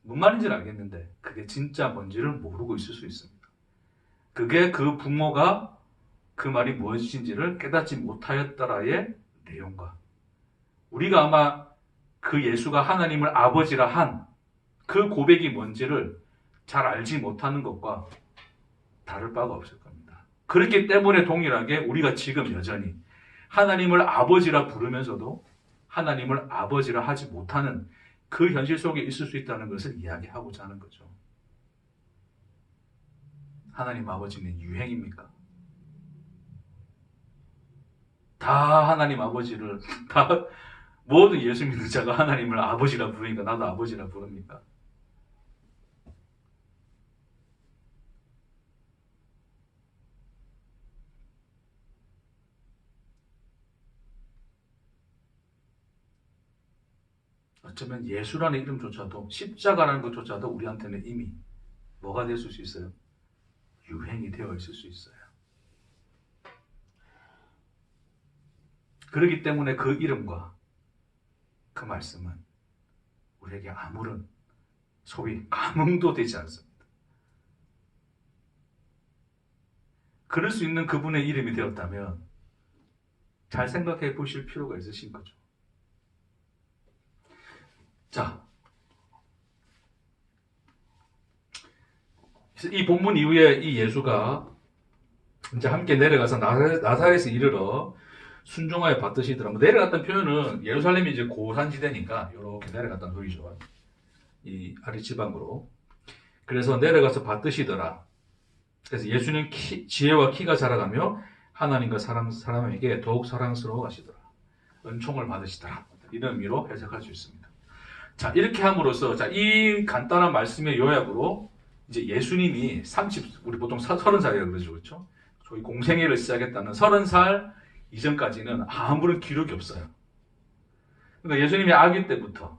뭔 말인지는 알겠는데 그게 진짜 뭔지를 모르고 있을 수 있습니다. 그게 그 부모가 그 말이 무엇인지를 깨닫지 못하였더라의 내용과 우리가 아마 그 예수가 하나님을 아버지라 한 그 고백이 뭔지를 잘 알지 못하는 것과 다를 바가 없을 겁니다. 그렇기 때문에 동일하게 우리가 지금 여전히 하나님을 아버지라 부르면서도 하나님을 아버지라 하지 못하는 그 현실 속에 있을 수 있다는 것을 이야기하고자 하는 거죠. 하나님 아버지는 유행입니까? 다 하나님 아버지를 다 모든 예수 믿는 자가 하나님을 아버지라 부르니까 나도 아버지라 부릅니까? 어쩌면 예수라는 이름조차도 십자가라는 것조차도 우리한테는 이미 뭐가 됐을 수 있어요? 유행이 되어 있을 수 있어요. 그렇기 때문에 그 이름과 그 말씀은 우리에게 아무런 소위 감흥도 되지 않습니다. 그럴 수 있는 그분의 이름이 되었다면 잘 생각해 보실 필요가 있으신 거죠. 자, 이 본문 이후에 이 예수가 이제 함께 내려가서 나사렛에 이르러 순종하여 받으시더라. 뭐 내려갔다는 표현은 예루살렘이 이제 고산지대니까 이렇게 내려갔다는 소리죠. 이 아랫지방으로. 그래서 내려가서 받으시더라. 그래서 예수는 지혜와 키가 자라가며 하나님과 사람에게 더욱 사랑스러워 가시더라. 은총을 받으시더라. 이런 의미로 해석할 수 있습니다. 자, 이렇게 함으로써, 자, 이 간단한 말씀의 요약으로, 이제 예수님이 우리 보통 30살이라고 그러죠. 그렇죠? 소위 공생애를 시작했다는 30살 이전까지는 아무런 기록이 없어요. 그러니까 예수님이 아기 때부터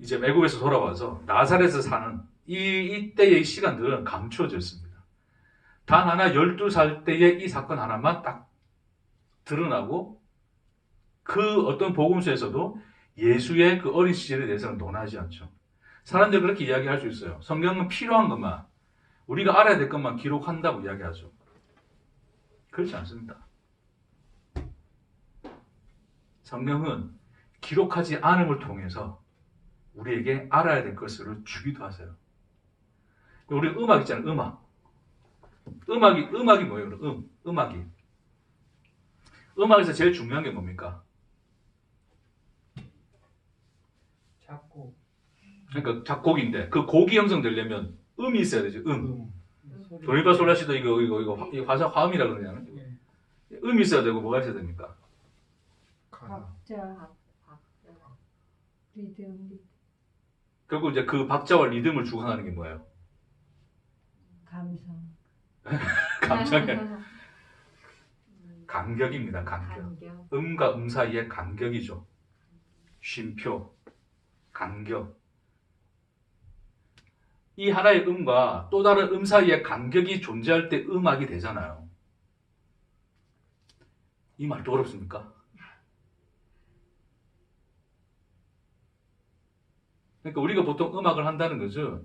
이제 외국에서 돌아와서 나사렛에서 사는 이때의 시간들은 감추어져 있습니다. 단 하나 12살 때의 이 사건 하나만 딱 드러나고 그 어떤 복음서에서도 예수의 그 어린 시절에 대해서는 논하지 않죠. 사람들이 그렇게 이야기할 수 있어요. 성경은 필요한 것만, 우리가 알아야 될 것만 기록한다고 이야기하죠. 그렇지 않습니다. 성령은 기록하지 않음을 통해서 우리에게 알아야 될 것을 주기도 하세요. 우리 음악 있잖아요. 음악이 뭐예요? 음악에서 제일 중요한 게 뭡니까? 작곡. 그러니까 작곡인데 그 곡이 형성되려면 음이 있어야 되죠. 소리. 도레미파솔라시도 이거 화음이라 그러잖아요. 예. 음이 있어야 되고 뭐가 있어야 됩니까? 가사. 박자, 리듬, 결국 이제 그 박자와 리듬을 주관하는 게 뭐예요? 감성. 감정의 간격입니다. 간격. 간격. 음과 음 사이의 간격이죠. 쉼표, 간격. 이 하나의 음과 또 다른 음 사이의 간격이 존재할 때 음악이 되잖아요. 이 말도 어렵습니까? 그러니까 우리가 보통 음악을 한다는 거죠.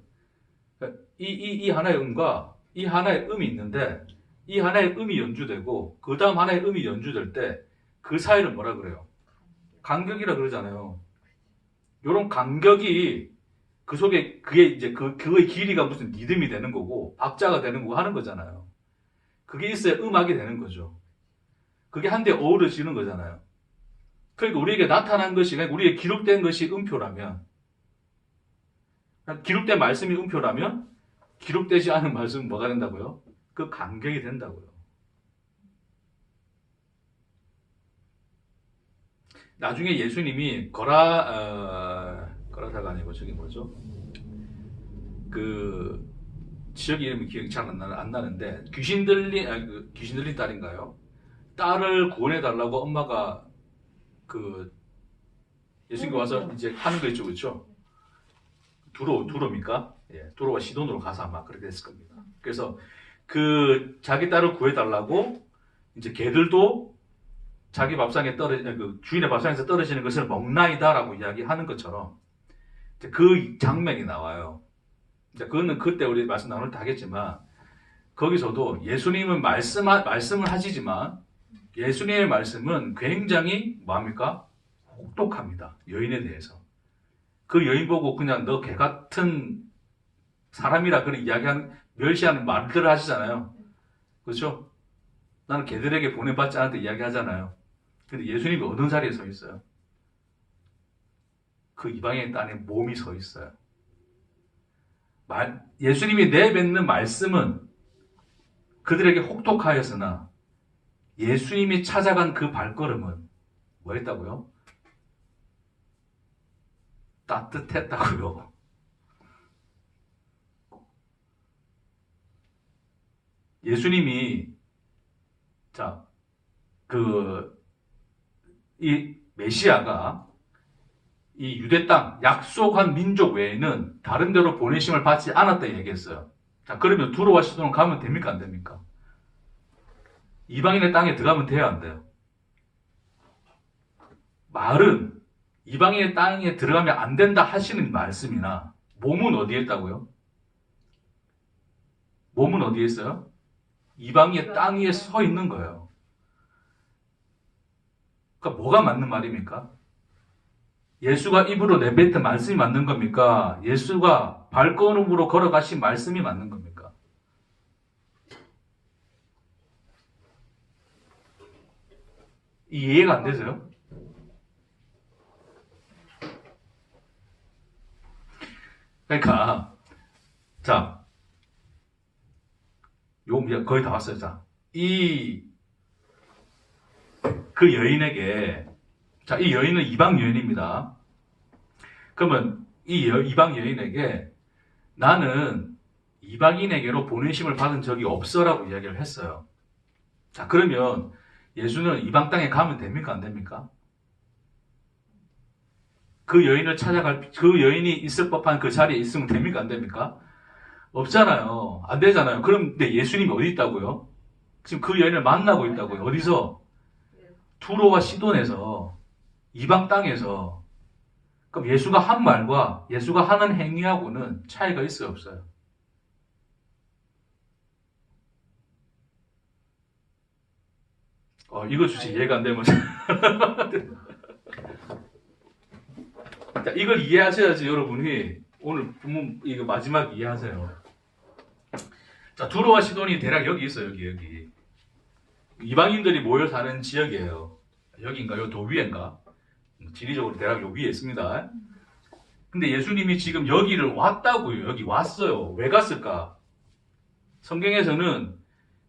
이 하나의 음과 이 하나의 음이 있는데 이 하나의 음이 연주되고 그 다음 하나의 음이 연주될 때 그 사이를 뭐라 그래요? 간격이라 그러잖아요. 이런 간격이 그 속에 그게 이제 그의 길이가 무슨 리듬이 되는 거고 박자가 되는 거고 하는 거잖아요. 그게 있어야 음악이 되는 거죠. 그게 한데 어우러지는 거잖아요. 그러니까 우리에게 나타난 것이, 그러니까 우리에게 기록된 것이 음표라면, 기록된 말씀이 음표라면 기록되지 않은 말씀은 뭐가 된다고요? 그 간격이 된다고요. 나중에 예수님이 거라사가 아니고 저기 뭐죠? 그 지역 이름이 기억이 잘 안 나는데 귀신 들린 딸인가요? 딸을 구원해 달라고 엄마가 그 예수님께 와서 이제 하는 거 있죠, 그렇죠? 두로입니까? 예, 두로와 시돈으로 가서 아마 그렇게 됐을 겁니다. 그래서 그 자기 딸을 구해 달라고 이제 개들도 자기 밥상에 그 주인의 밥상에서 떨어지는 것을 먹나이다라고 이야기하는 것처럼 그 장면이 나와요. 이제 그거는 그때 우리 말씀 나눌 때 하겠지만 거기서도 예수님은 말씀을 하시지만 예수님의 말씀은 굉장히 뭐합니까? 혹독합니다. 여인에 대해서. 그 여인 보고 그냥 너 개 같은 사람이라 그런 멸시하는 말들을 하시잖아요. 그렇죠? 나는 개들에게 보내받지 않았다 이야기하잖아요. 근데 예수님이 어느 자리에 서 있어요? 그 이방인의 땅에 몸이 서 있어요. 예수님이 내뱉는 말씀은 그들에게 혹독하였으나 예수님이 찾아간 그 발걸음은 뭐였다고요? 따뜻했다고요. 예수님이 이 메시아가 이 유대 땅 약속한 민족 외에는 다른 데로 보내심을 받지 않았다 얘기했어요. 자, 그러면 두로와 시돈은 가면 됩니까? 안 됩니까? 이방인의 땅에 들어가면 돼야 안 돼요? 말은 이방인의 땅에 들어가면 안 된다 하시는 말씀이나 몸은 어디에 있다고요? 몸은 어디에 있어요? 이방인의 땅 위에 서 있는 거예요. 그러니까 뭐가 맞는 말입니까? 예수가 입으로 내뱉은 말씀이 맞는 겁니까? 예수가 발걸음으로 걸어가신 말씀이 맞는 겁니까? 이해가 안 되세요? 그러니까 거의 다 왔어요. 그 여인에게 이 여인은 이방 여인입니다. 그러면 이 이방 여인에게 나는 이방인에게로 보내심을 받은 적이 없어라고 이야기를 했어요. 자, 그러면 예수는 이방 땅에 가면 됩니까? 안 됩니까? 그 여인이 있을 법한 그 자리에 있으면 됩니까? 안 됩니까? 없잖아요. 안 되잖아요. 그럼 근데 예수님이 어디 있다고요? 지금 그 여인을 만나고 있다고요. 어디서? 두로와 시돈에서, 이방 땅에서. 그럼 예수가 한 말과 예수가 하는 행위하고는 차이가 있어요, 없어요? 이거 주지 이해가 안 되면 자, 이걸 이해하셔야지 여러분이 오늘 본문 이거 마지막 이해하세요. 자, 두로와 시돈이 대략 여기 있어요. 여기. 이방인들이 모여 사는 지역이에요. 여기인가요? 도 위인가? 지리적으로 대략 요 위에 있습니다. 근데 예수님이 지금 여기를 왔다고요. 여기 왔어요. 왜 갔을까? 성경에서는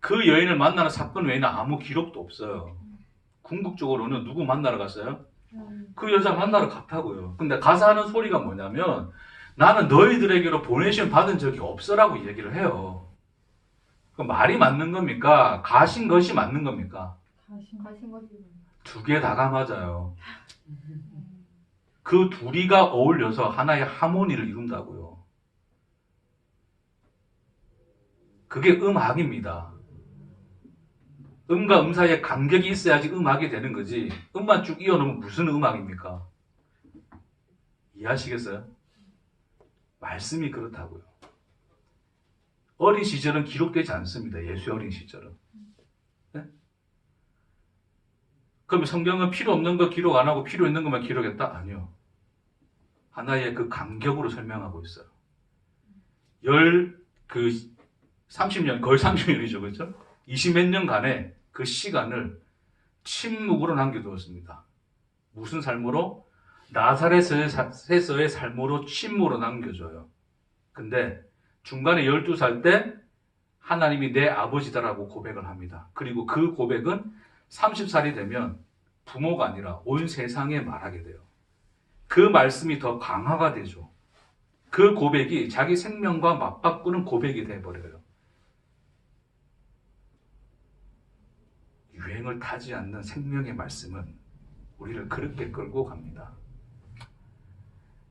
그 여인을 만나는 사건 외에는 아무 기록도 없어요. 궁극적으로는 누구 만나러 갔어요? 그 여자 만나러 갔다고요. 근데 가서 하는 소리가 뭐냐면 나는 너희들에게로 보내심 받은 적이 없어라고 얘기를 해요. 그 말이 맞는 겁니까? 가신 것이 맞는 겁니까? 가신 것이 두 개 다가 맞아요. 그 둘이가 어울려서 하나의 하모니를 이룬다고요. 그게 음악입니다. 음과 음 사이에 간격이 있어야지 음악이 되는 거지. 음만 쭉 이어놓으면 무슨 음악입니까? 이해하시겠어요? 말씀이 그렇다고요. 어린 시절은 기록되지 않습니다. 예수의 어린 시절은. 네? 그럼 성경은 필요 없는 거 기록 안 하고 필요 있는 것만 기록했다? 아니요. 하나의 그 간격으로 설명하고 있어요. 30년, 거의 30년이죠. 그렇죠? 20몇 년간의 그 시간을 침묵으로 남겨두었습니다. 무슨 삶으로? 나사렛에서의 삶으로 침묵으로 남겨줘요. 근데 중간에 12살 때 하나님이 내 아버지다라고 고백을 합니다. 그리고 그 고백은 30살이 되면 부모가 아니라 온 세상에 말하게 돼요. 그 말씀이 더 강화가 되죠. 그 고백이 자기 생명과 맞바꾸는 고백이 돼버려요. 유행을 타지 않는 생명의 말씀은 우리를 그렇게 끌고 갑니다.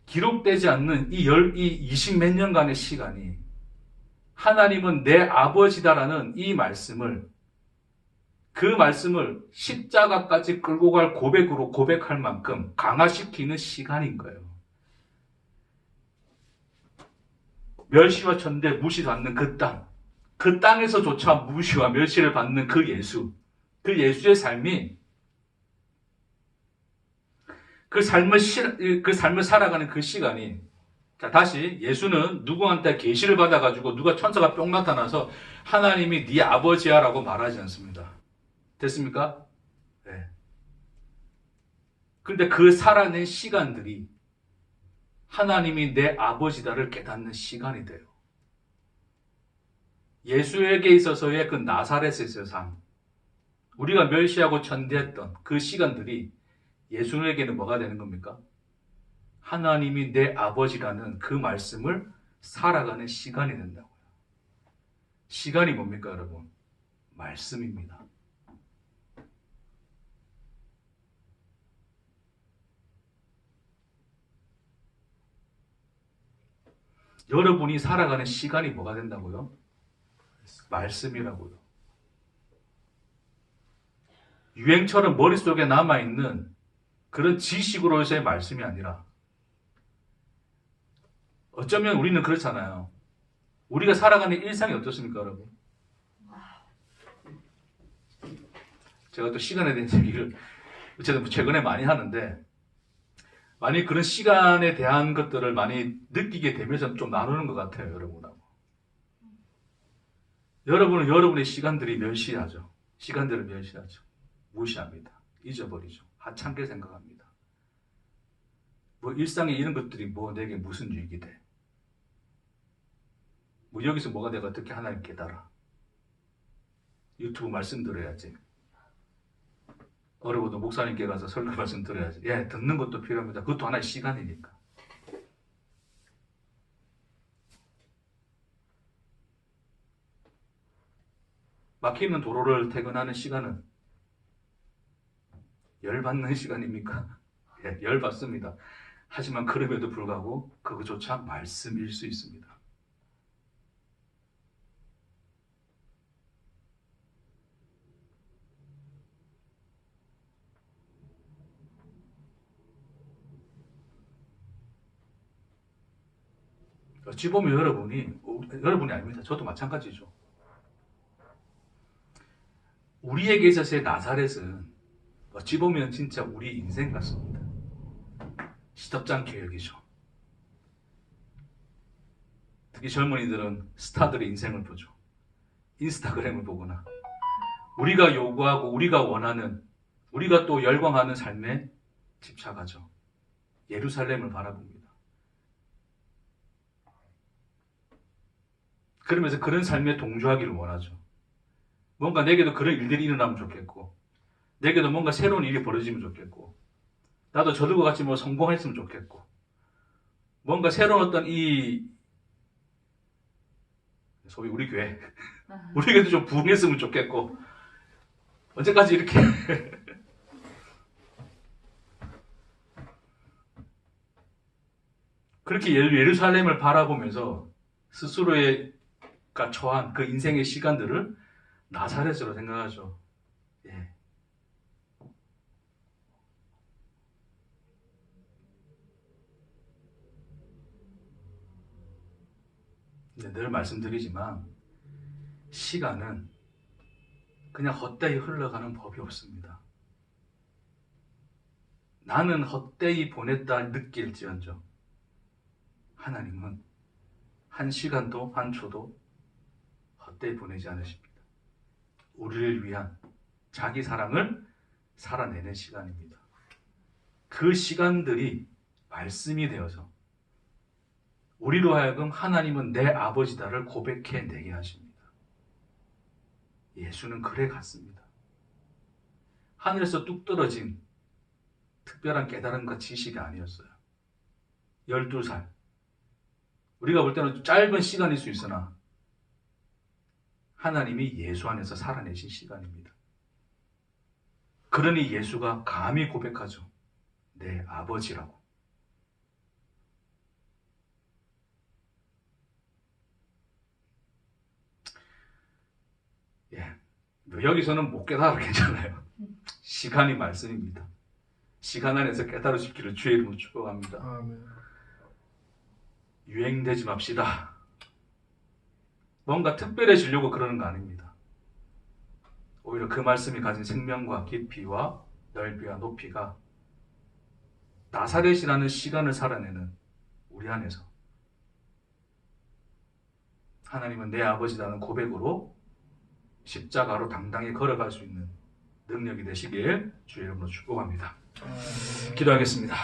기록되지 않는 이 20몇 년간의 시간이 하나님은 내 아버지다라는 이 말씀을, 그 말씀을 십자가까지 끌고 갈 고백으로 고백할 만큼 강화시키는 시간인 거예요. 멸시와 천대 무시도 않는 그 땅, 그 땅에서조차 무시와 멸시를 받는 그 예수, 그 예수의 삶이 그 삶을 살아가는 그 시간이, 자, 다시 예수는 누구한테 계시를 받아가지고 누가 천사가 뿅 나타나서 하나님이 네 아버지야 라고 말하지 않습니다. 됐습니까? 네. 근데 그 살아낸 시간들이 하나님이 내 아버지다를 깨닫는 시간이 돼요. 예수에게 있어서의 그 나사렛에서의 삶, 우리가 멸시하고 천대했던 그 시간들이 예수에게는 뭐가 되는 겁니까? 하나님이 내 아버지라는 그 말씀을 살아가는 시간이 된다고요. 시간이 뭡니까, 여러분? 말씀입니다. 여러분이 살아가는 시간이 뭐가 된다고요? 말씀이라고요. 유행처럼 머릿속에 남아있는 그런 지식으로서의 말씀이 아니라, 어쩌면 우리는 그렇잖아요. 우리가 살아가는 일상이 어떻습니까, 여러분? 제가 또 시간에 대한 얘기를 어쨌든 최근에 많이 하는데, 많이 그런 시간에 대한 것들을 많이 느끼게 되면서 좀 나누는 것 같아요, 여러분하고. 여러분은 여러분의 시간들이 멸시하죠. 시간들을 멸시하죠. 무시합니다. 잊어버리죠. 하찮게 생각합니다. 뭐 일상에 이런 것들이 뭐 내게 무슨 유익이 돼? 뭐 여기서 뭐가 내가 어떻게 하나님 깨달아? 유튜브 말씀 들어야지. 어려워도 목사님께 가서 설교 말씀 들어야지. 예, 듣는 것도 필요합니다. 그것도 하나의 시간이니까. 막히는 도로를 퇴근하는 시간은 열받는 시간입니까? 예, 열받습니다. 하지만 그럼에도 불구하고 그것조차 말씀일 수 있습니다. 어찌 보면 여러분이 아닙니다. 저도 마찬가지죠. 우리에게 있어서의 나사렛은 어찌 보면 진짜 우리 인생 같습니다. 시덥잖은 계획이죠. 특히 젊은이들은 스타들의 인생을 보죠. 인스타그램을 보거나 우리가 요구하고 우리가 원하는, 우리가 또 열광하는 삶에 집착하죠. 예루살렘을 바라봅니다. 그러면서 그런 삶에 동조하기를 원하죠. 뭔가 내게도 그런 일들이 일어나면 좋겠고, 내게도 뭔가 새로운 일이 벌어지면 좋겠고, 나도 저들과 같이 뭐 성공했으면 좋겠고, 뭔가 새로운 어떤 소위 우리 교회, 우리 교회도 좀 부흥했으면 좋겠고, 언제까지 이렇게 그렇게 예루살렘을 바라보면서 스스로가 처한 그 인생의 시간들을 나사렛으로 생각하죠. 예. 늘 말씀드리지만 시간은 그냥 헛되이 흘러가는 법이 없습니다. 나는 헛되이 보냈다 느낄지언정 하나님은 한 시간도 한 초도 헛되이 보내지 않으십니다. 우리를 위한 자기 사랑을 살아내는 시간입니다. 그 시간들이 말씀이 되어서 우리로 하여금 하나님은 내 아버지다를 고백해내게 하십니다. 예수는 그래 갔습니다. 하늘에서 뚝 떨어진 특별한 깨달음과 지식이 아니었어요. 12살. 우리가 볼 때는 짧은 시간일 수 있으나 하나님이 예수 안에서 살아내신 시간입니다. 그러니 예수가 감히 고백하죠. 내 아버지라고. 예, 여기서는 못 깨달아도 괜찮아요. 시간이 말씀입니다. 시간 안에서 깨달으시기를 주의 이름으로 축복합니다. 아멘. 유행되지 맙시다. 뭔가 특별해지려고 그러는 거 아닙니다. 오히려 그 말씀이 가진 생명과 깊이와 넓이와 높이가 나사렛이라는 시간을 살아내는 우리 안에서 하나님은 내 아버지라는 고백으로 십자가로 당당히 걸어갈 수 있는 능력이 되시길 주의 이름으로 축복합니다. 기도하겠습니다.